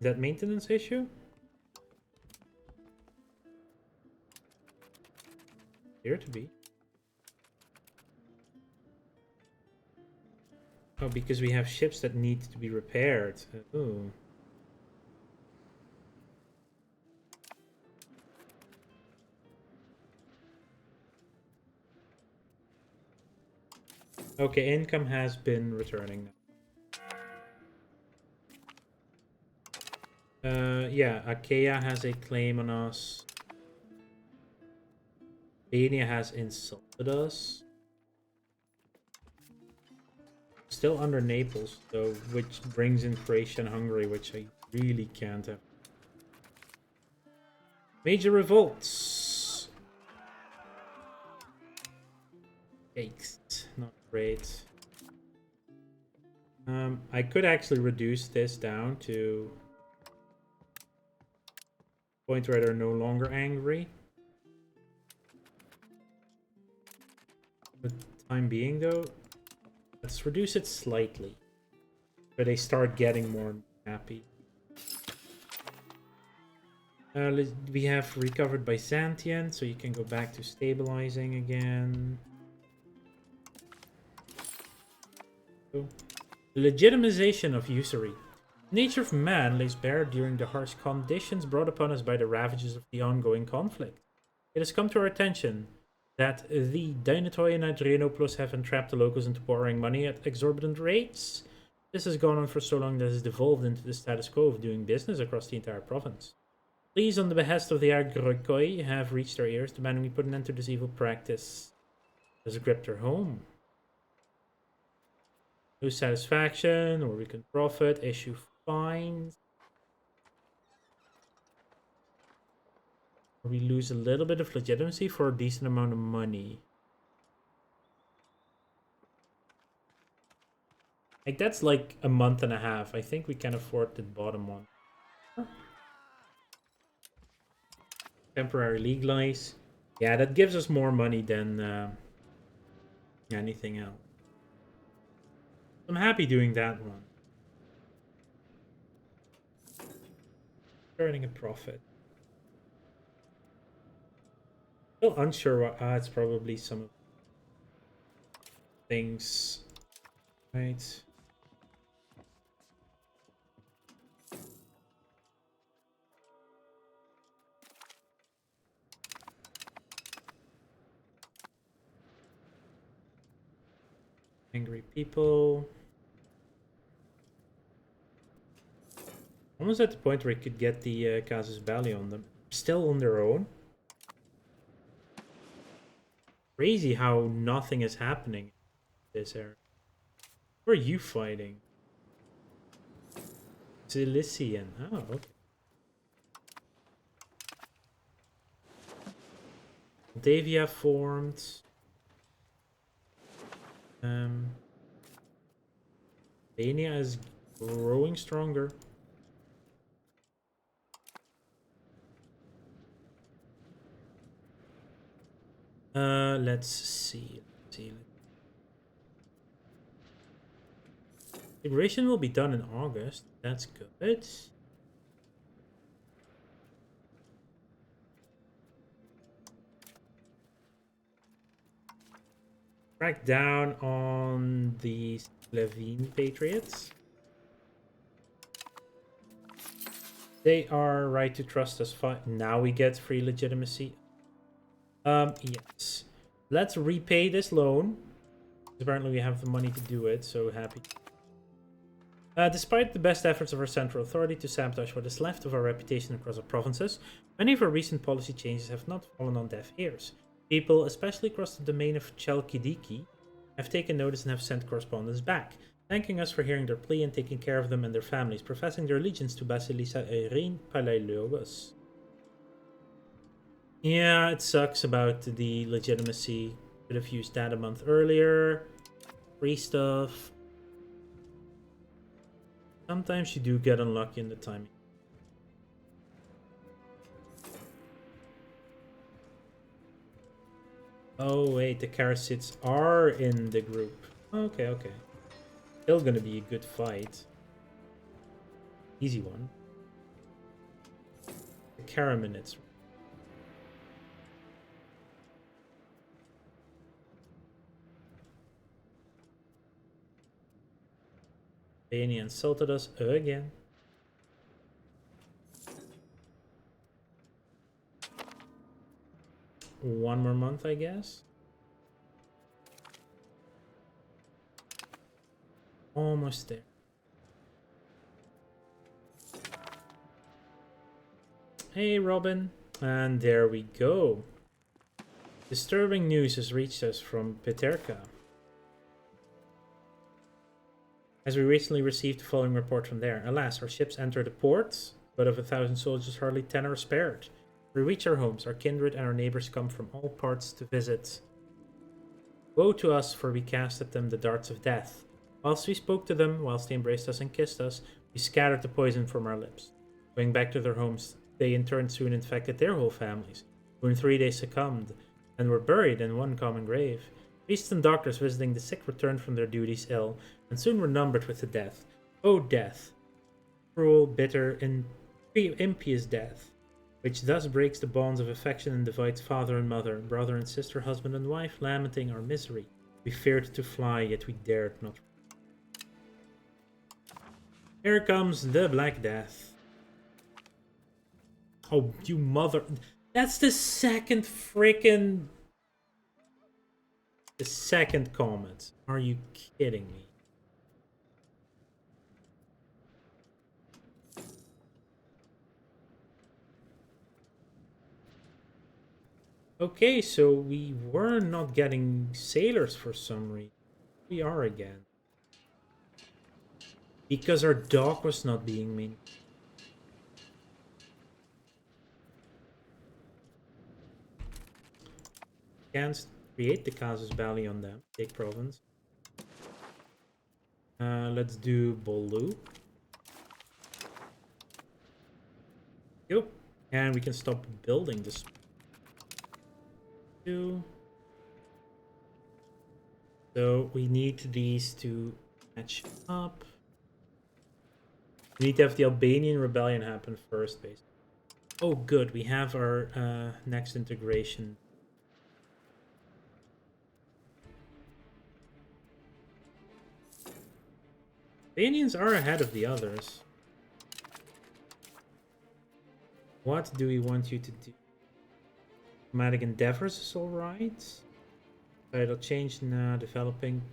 That maintenance issue? Appear to be. Oh, because we have ships that need to be repaired. Oh. Okay, income has been returning now. Yeah, Achaea has a claim on us. Albania has insulted us. Still under Naples, though, which brings in Croatia and Hungary, which I really can't have. Major revolts. Yikes, not great. I could actually reduce this down to a point where they're no longer angry. For the time being, though, let's reduce it slightly, where they start getting more happy. We have recovered Byzantium, so you can go back to stabilizing again. So, legitimization of usury. The nature of man lays bare during the harsh conditions brought upon us by the ravages of the ongoing conflict. It has come to our attention that the Dinotoi and Adrianopoulos have entrapped the locals into borrowing money at exorbitant rates. This has gone on for so long that it has devolved into the status quo of doing business across the entire province. Please, on the behest of the Agrokoi, have reached our ears, demanding we put an end to this evil practice. Has gripped our home. No satisfaction, or we can profit. Issue fines. We lose a little bit of legitimacy for a decent amount of money. Like, that's like a month and a half. I think we can afford the bottom one. Temporary legalize. Yeah, that gives us more money than anything else. I'm happy doing that one. Earning a profit. Still unsure what. It's probably some of the things. Right. Angry people. Almost at the point where we could get the casus belli on them. Still on their own. Crazy how nothing is happening in this area. Who are you fighting? Cilician. Oh, okay. Moldavia formed. Albania is growing stronger. Let's see. Liberation will be done in August. That's good. Crack down on the Slovene patriots. They are right to trust us. Now we get free legitimacy. Yes. Let's repay this loan. Apparently we have the money to do it, so happy. Despite the best efforts of our central authority to sabotage what is left of our reputation across our provinces, many of our recent policy changes have not fallen on deaf ears. People, especially across the domain of Chalkidiki, have taken notice and have sent correspondence back, thanking us for hearing their plea and taking care of them and their families, professing their allegiance to Basilisa Irene Palaiologos. Yeah, it sucks about the legitimacy. Could have used that a month earlier. Free stuff. Sometimes you do get unlucky in the timing. Oh wait, the Karasids are in the group. Okay, okay. Still gonna be a good fight. Easy one. The Karamanids. Albania insulted us again. One more month, I guess. Almost there. Hey, Robin. And there we go. Disturbing news has reached us from Peterka. As we recently received the following report from there. Alas, our ships enter the port, but of 1,000 soldiers, hardly 10 are spared. We reach our homes, our kindred and our neighbors come from all parts to visit. Woe to us, for we cast at them the darts of death. Whilst we spoke to them, whilst they embraced us and kissed us, we scattered the poison from our lips. Going back to their homes, they in turn soon infected their whole families, who in 3 days succumbed, and were buried in one common grave. Priests and doctors visiting the sick returned from their duties ill, and soon were numbered with the death. O death! Cruel, bitter, and impious death, which thus breaks the bonds of affection and divides father and mother, brother and sister, husband and wife, lamenting our misery. We feared to fly, yet we dared not. Here comes the Black Death. Oh, you mother... That's the second freaking... The second comment. Are you kidding me? Okay, so we were not getting sailors for some reason. We are again. Because our dock was not being maintained. Can't create the casus belli on them. Take province. Let's do Bolu. Yep. And we can stop building this. So we need these to match up. We need to have the Albanian rebellion happen first, basically. Oh, good. We have our next integration. Albanians are ahead of the others. What do we want you to do? Diplomatic endeavors is alright. It'll change now. Developing.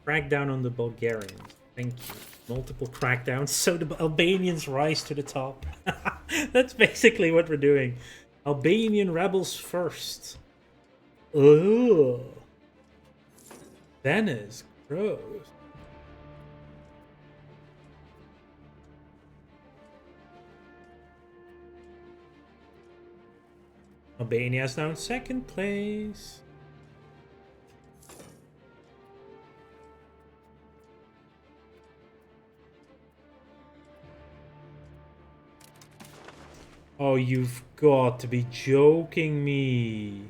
Crackdown on the Bulgarians. Thank you. Multiple crackdowns so the Albanians rise to the top. That's basically what we're doing. Albanian rebels first. Ugh. Venice. Gross. Albania is now in second place. Oh, you've got to be joking me.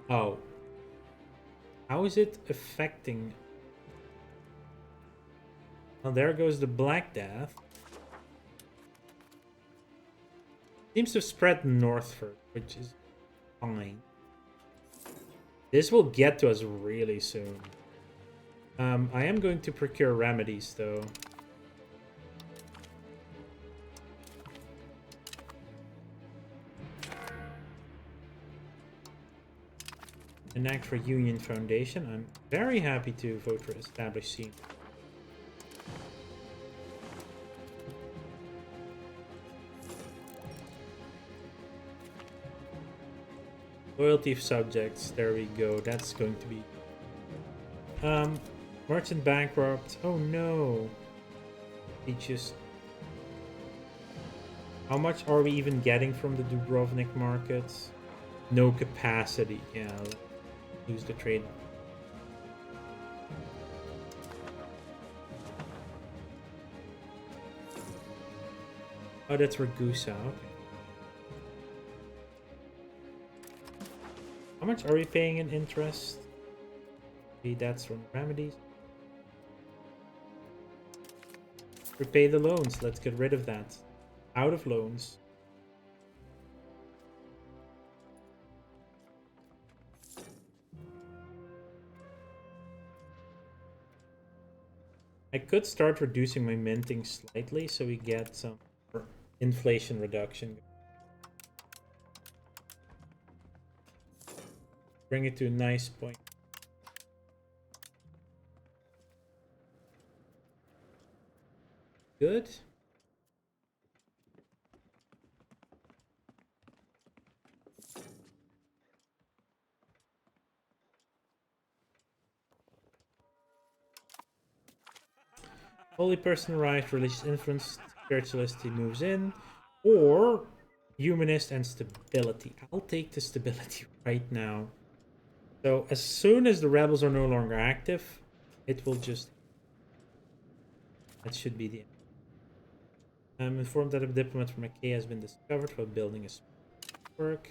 Oh. How is it affecting? Well, there goes the Black Death. Seems to spread northward, which is fine. This will get to us really soon. I am going to procure remedies, though. An act for Union Foundation. I'm very happy to vote for established scene. Loyalty of subjects. There we go. That's going to be. Merchant bankrupt. Oh no. He just. How much are we even getting from the Dubrovnik markets? No capacity. Yeah. Use the trade. Oh, that's Ragusa. Okay. How much are we paying in interest? Maybe that's from remedies. Repay the loans. Let's get rid of that. Out of loans. I could start reducing my minting slightly so we get some inflation reduction. Bring it to a nice point. Good. Holy person arrived, religious influence, spiritualist, he moves in. Or humanist and stability. I'll take the stability right now. So as soon as the rebels are no longer active, it will just... That should be the end. I'm informed that a diplomat from Achaia has been discovered while building a work.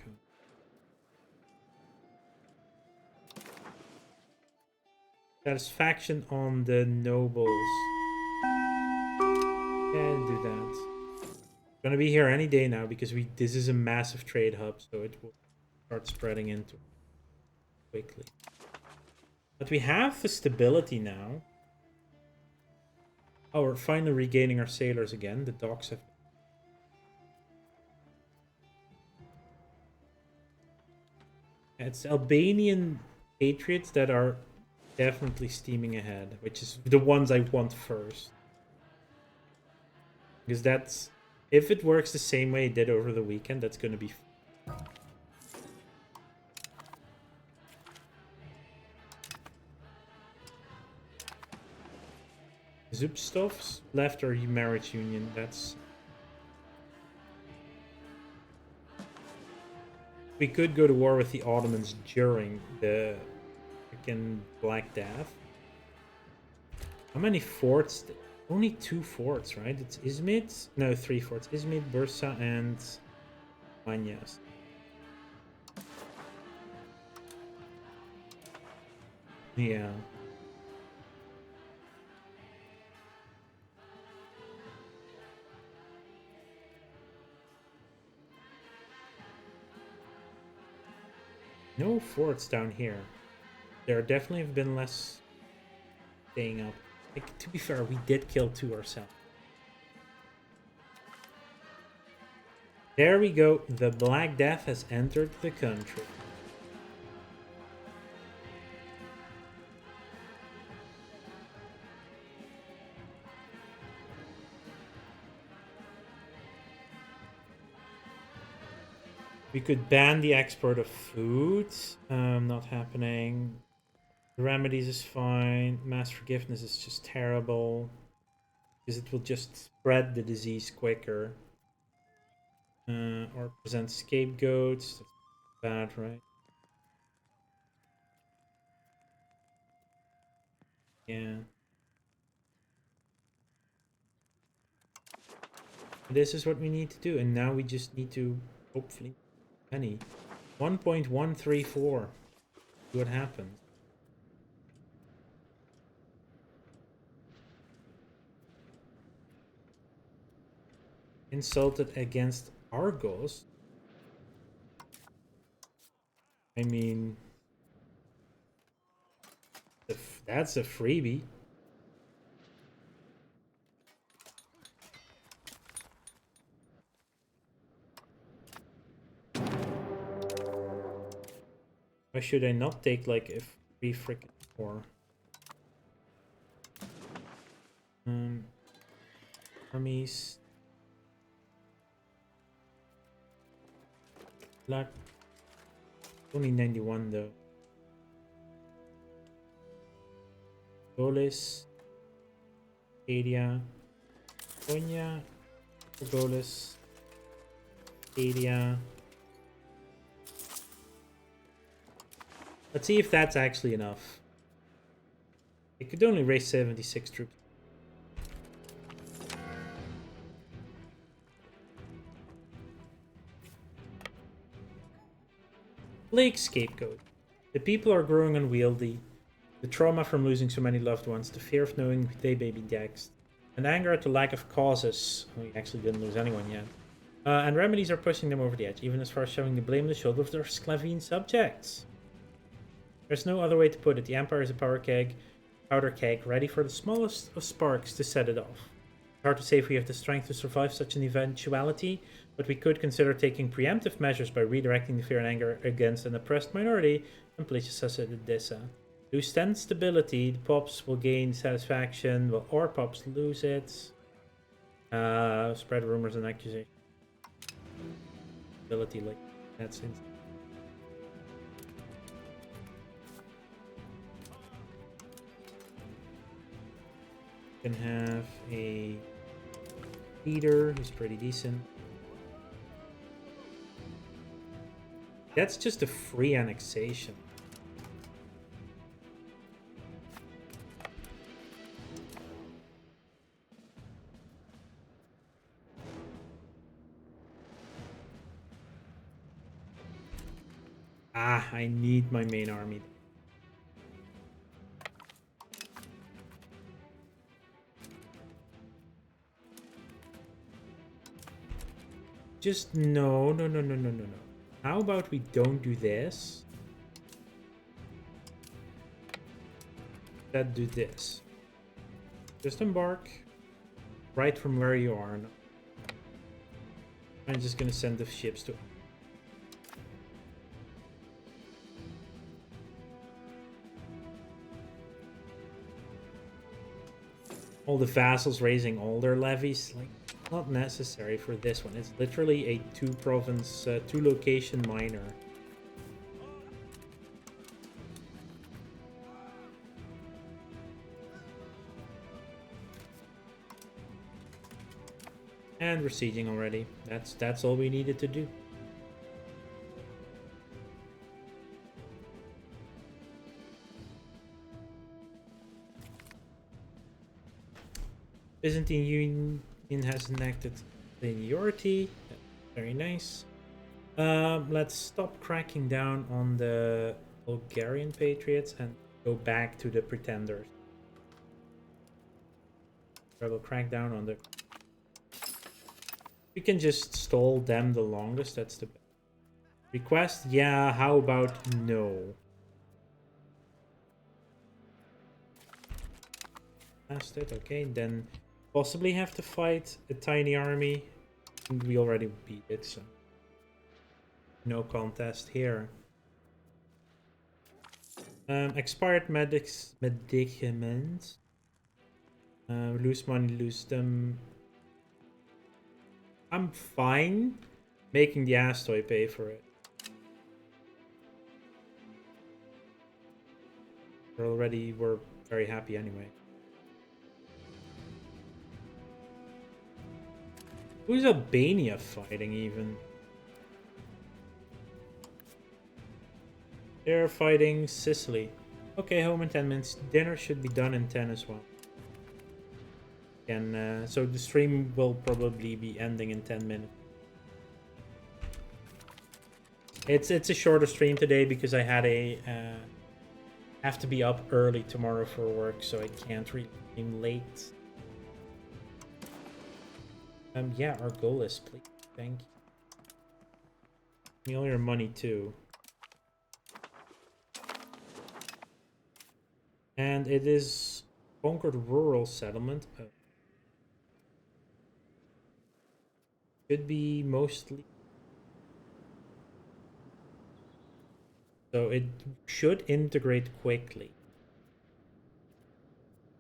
Satisfaction on the nobles. And do that. Gonna be here any day now because this is a massive trade hub, so it will start spreading into quickly. But we have the stability now. Oh, we're finally regaining our sailors again. The docks have... It's Albanian patriots that are definitely steaming ahead, which is the ones I want first. Because that's... If it works the same way it did over the weekend, that's going to be... Zupstovs left or marriage union. That's. We could go to war with the Ottomans during the freaking Black Death. How many forts? Only 2 forts, right? It's Izmit? No, 3 forts. Izmit, Bursa, and Manyas. Yeah. No forts down here. There definitely have been less staying up. Like, to be fair, we did kill 2 ourselves. There we go. The Black Death has entered the country. We could ban the export of food. Not happening. Remedies is fine. Mass forgiveness is just terrible. Because it will just spread the disease quicker. Or present scapegoats. That's bad, right? Yeah. This is what we need to do. And now we just need to hopefully penny. 1.134. See what happens. Insulted against Argos. I mean, that's a freebie. Why should I not take like a free freaking 4? Armies. Black. Only 91 though. Golis. Adia. Konya. Golis. Adia. Let's see if that's actually enough. It could only raise 76 troops. Plague scapegoat. The people are growing unwieldy. The trauma from losing so many loved ones, the fear of knowing they may be taxed, and anger at the lack of causes. We actually didn't lose anyone yet. And remedies are pushing them over the edge, even as far as shoving the blame on the shoulder of their Sclavine subjects. There's no other way to put it. The Empire is a powder keg, ready for the smallest of sparks to set it off. Hard to say if we have the strength to survive such an eventuality, but we could consider taking preemptive measures by redirecting the fear and anger against an oppressed minority in places such as Edessa. Lose 10 stability, the Pops will gain satisfaction, while our Pops lose it. Spread rumors and accusations. Stability, like, that's insane. Can have a leader who's pretty decent. That's just a free annexation. Ah, I need my main army. Just no. How about we don't do this? Instead do this. Just embark right from where you are. I'm just gonna send the ships to. All the vassals raising all their levies, like, not necessary for this one. It's literally a 2-province, 2-location minor. And we're sieging already. That's all we needed to do. Byzantine Union has enacted seniority. Very nice. Let's stop cracking down on the Bulgarian patriots and go back to the pretenders. I will crack down on the... We can just stall them the longest, that's the best. Request? Yeah, how about no? Passed it, okay, then possibly have to fight a tiny army. We already beat it, so no contest here. Expired medicaments. Lose money, lose them. I'm fine making the Astoy pay for it. We're very happy anyway. Who's Albania fighting even? They're fighting Sicily. Okay, home in 10 minutes. Dinner should be done in 10 as well. And so the stream will probably be ending in 10 minutes. It's a shorter stream today because I had have to be up early tomorrow for work, so I can't really stream late. Yeah, our goal is, please. Thank you. Give me all your money too. And it is conquered rural settlement. Should be mostly. So it should integrate quickly.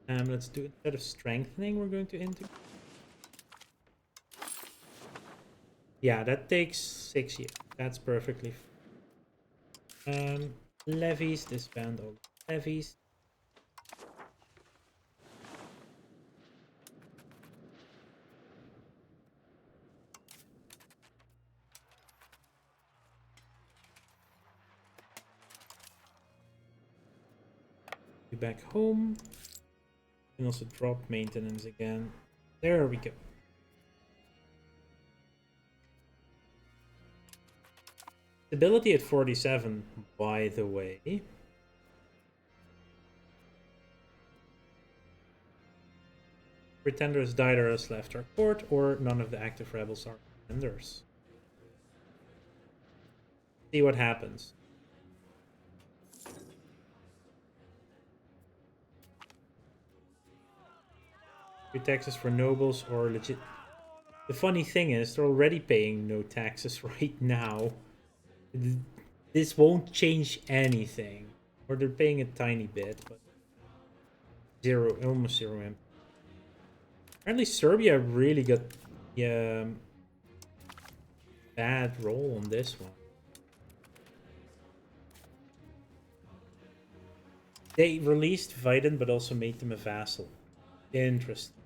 Let's do, instead of strengthening, we're going to integrate. Yeah, that takes 6 years. That's perfectly fine. Levies, disband all levies. Back home. And also drop maintenance again. There we go. Stability at 47, by the way. Pretenders died or else left our court, or none of the active rebels are pretenders. See what happens. Taxes for nobles or legit. The funny thing is, they're already paying no taxes right now. This won't change anything. Or they're paying a tiny bit, but almost zero impact. Apparently Serbia really got the bad roll on this one. They released Vidin, but also made them a vassal. Interesting.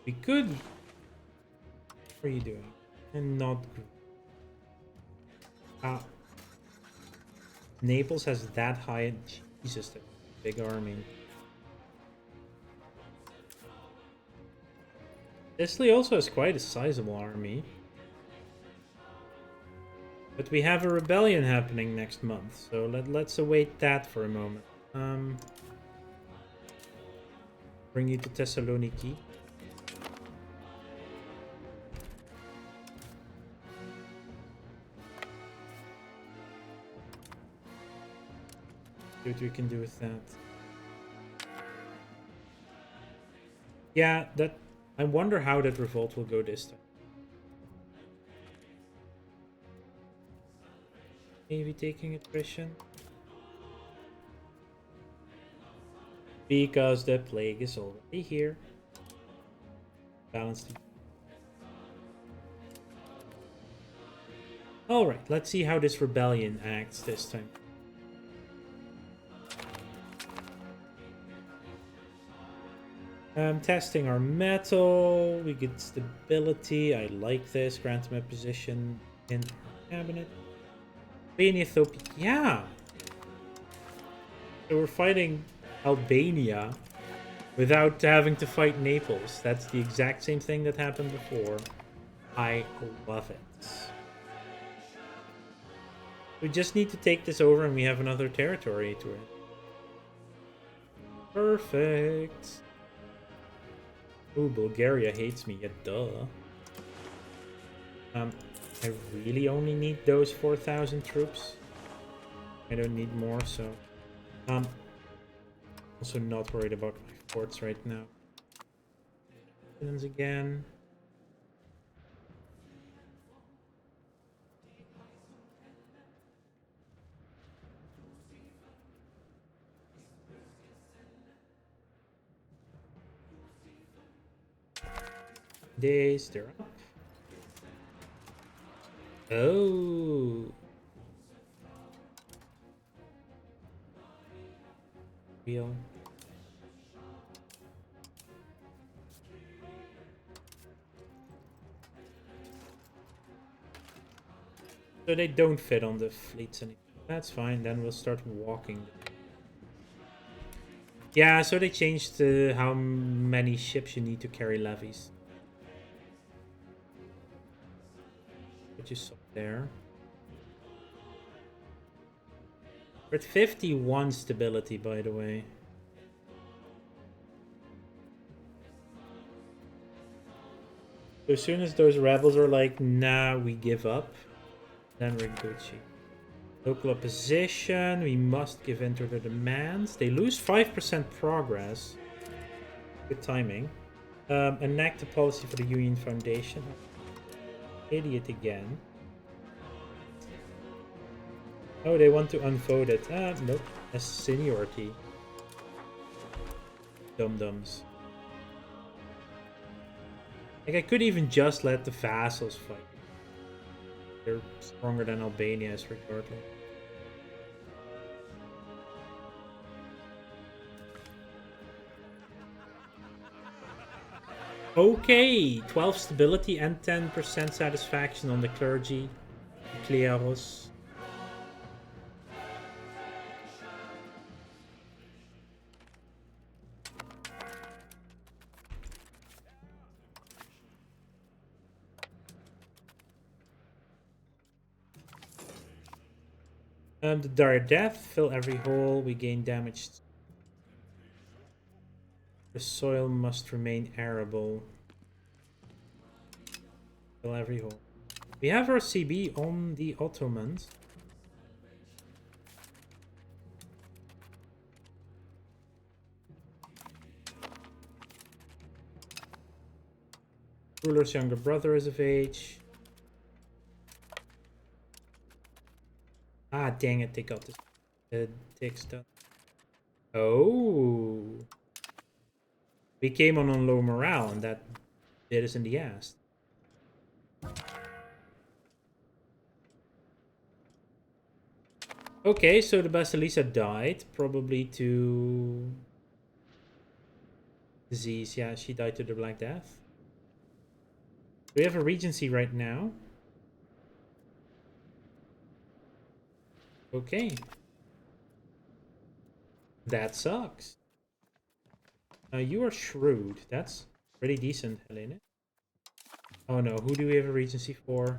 We could. What are you doing? And not good. Naples has that high. Jesus, that big army. Sicily also has quite a sizable army. But we have a rebellion happening next month, so let's await that for a moment. Bring you to Thessaloniki. See what we can do with that. Yeah, that. I wonder how that revolt will go this time. Maybe taking attrition. Because the plague is already here. Balanced. Alright, let's see how this rebellion acts this time. Testing our metal. We get stability. I like this. Grant him a position in our cabinet. Albania, Ethiopia. Yeah! So we're fighting Albania without having to fight Naples. That's the exact same thing that happened before. I love it. We just need to take this over and we have another territory to it. Perfect. Ooh, Bulgaria hates me. Yeah, duh. I really only need those 4,000 troops. I don't need more, so... also not worried about my forts right now. Again. Days, they're up. Oh. Real. So they don't fit on the fleets anymore. That's fine, then we'll start walking. Yeah, so they changed how many ships you need to carry levies. What you saw there. We're at 51 stability, by the way. So as soon as those rebels are like, nah, we give up, then we're Gucci. Local opposition, we must give in to their demands. They lose 5% progress. Good timing. Enact a policy for the Union Foundation. Idiot again. Oh, they want to unfold it. Nope. As seniority. Dum-dums. Like, I could even just let the vassals fight. They're stronger than Albania as regardless. Okay, 12 stability and 10% satisfaction on the clergy. Cleros. The dire death, fill every hole, we gain damage. The soil must remain arable. Fill every hole. We have our CB on the Ottomans. Ruler's younger brother is of age. Ah, dang it, they got this text done. Oh. We came on low morale, and that bit us in the ass. Okay, so the Basilisa died, probably to disease. Yeah, she died to the Black Death. We have a regency right now. Okay. That sucks. You are shrewd. That's pretty decent, Helena. Oh no, who do we have a regency for?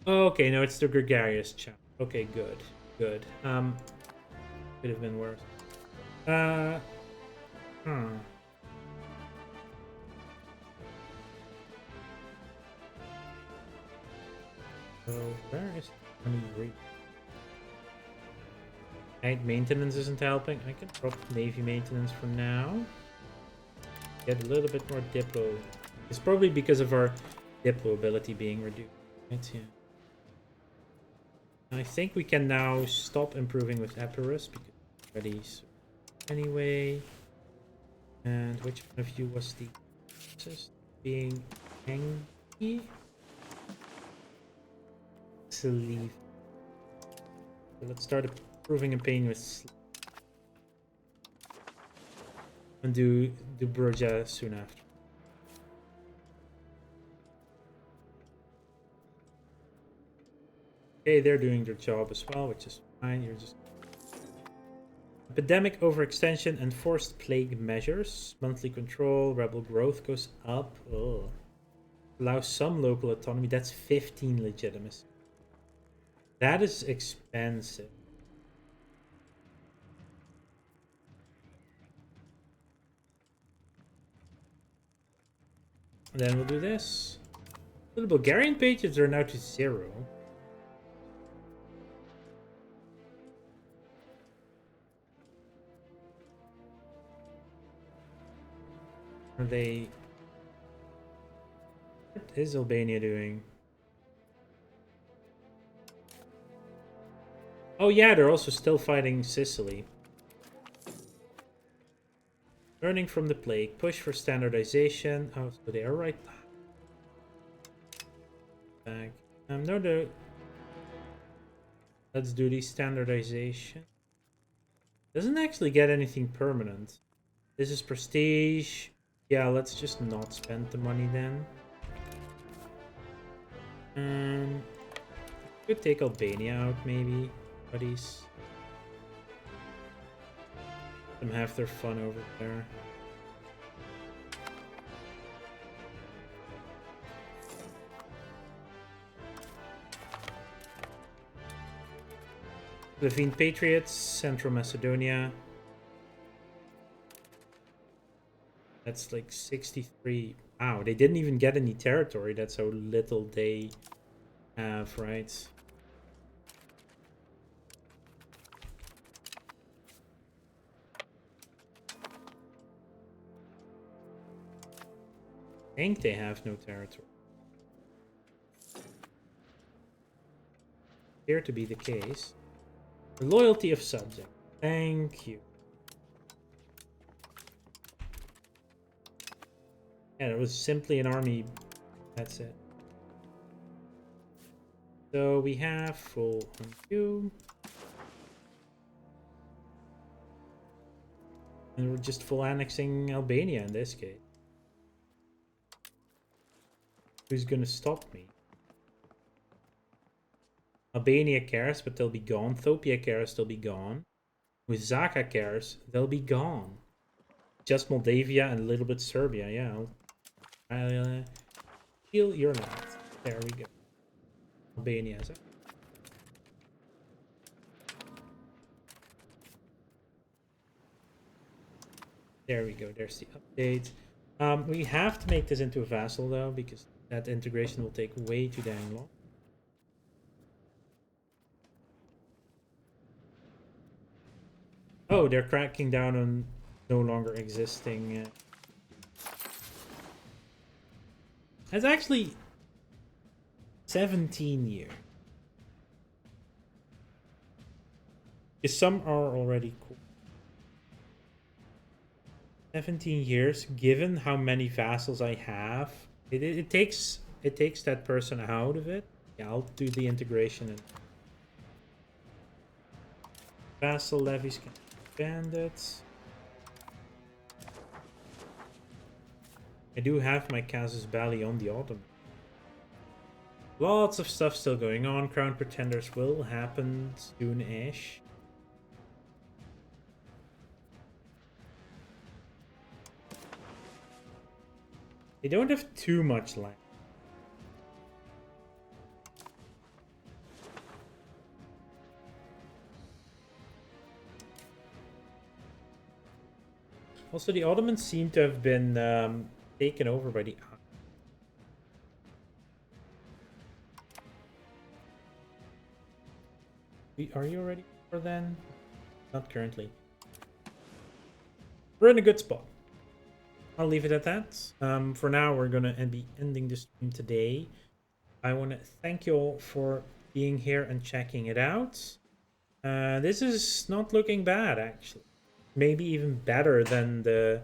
Okay, no, it's the gregarious chap. Okay, good. Good. Could have been worse. So where is Night maintenance isn't helping. I can drop Navy maintenance for now. Get a little bit more Diplo. It's probably because of our Diplo ability being reduced. Right, yeah. I think we can now stop improving with Epirus because it's already anyway. And which one of you was the being Angie? Sleep. So let's start improving a pain with sleep. And do Broja soon after. Okay, they're doing their job as well, which is fine. You're just epidemic overextension and forced plague measures. Monthly control, rebel growth goes up. Oh. Allows some local autonomy. That's 15 legitimacy. That is expensive. And then we'll do this. The Bulgarian pages are now to 0. Are they... What is Albania doing? Oh yeah, they're also still fighting Sicily. Learning from the plague. Push for standardization. Oh, so they are right back. No. Let's do the standardization. Doesn't actually get anything permanent. This is prestige. Yeah, let's just not spend the money then. Could take Albania out maybe, buddies. Let them have their fun over there. Levine Patriots, Central Macedonia. That's like 63. Wow, they didn't even get any territory. That's how little they have, right? I think they have no territory. Appear to be the case. The loyalty of subject. Thank you. Yeah, it was simply an army. That's it. So we have full on you. And we're just full annexing Albania in this case. Who's gonna stop me? Albania cares, but they'll be gone. Thopia cares, they'll be gone. With Zaka cares, they'll be gone. Just Moldavia and a little bit Serbia, yeah. I'll feel your land. There we go. Albania is it? There we go, there's the update. We have to make this into a vassal though, because that integration will take way too dang long. Oh, they're cracking down on no longer existing. That's actually 17 years. Because some are already cool. 17 years, given how many vassals I have, it takes that person out of it. Yeah, I'll do the integration and vassal levies can bandits. I do have my casus belli on the autumn. Lots of stuff still going on. Crown Pretenders will happen soon-ish. They don't have too much land. Also, the Ottomans seem to have been taken over by the... Are you ready for then? Not currently. We're in a good spot. I'll leave it at that. For now, we're going to be ending the stream today. I want to thank you all for being here and checking it out. This is not looking bad, actually. Maybe even better than the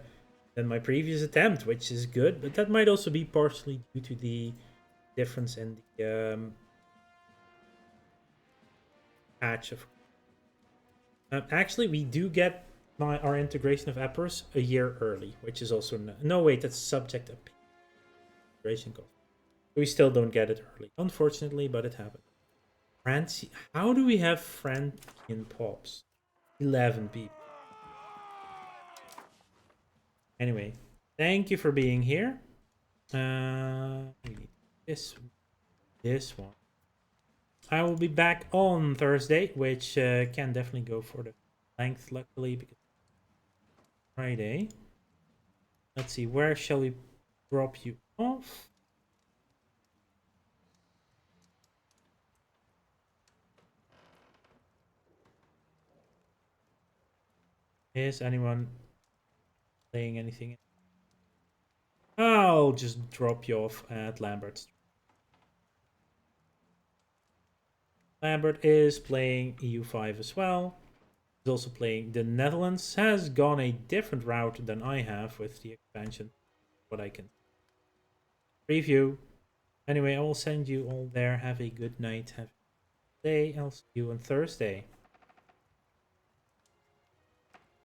than my previous attempt, which is good, but that might also be partially due to the difference in the patch of. Actually, we do get our integration of Epirus a year early, which is also no wait, that's subject of integration cost. We still don't get it early, unfortunately, but it happened. Francie, how do we have Francian pops? 11 people. Anyway, thank you for being here. We need this one. I will be back on Thursday, which can definitely go for the length, luckily, because Friday. Let's see, where shall we drop you off? Is anyone playing anything? I'll just drop you off at Lambert. Lambert is playing EU5 as well. He's also playing the Netherlands. Has gone a different route than I have with the expansion. What I can preview. Anyway, I will send you all there. Have a good night. Have a good day. I'll see you on Thursday.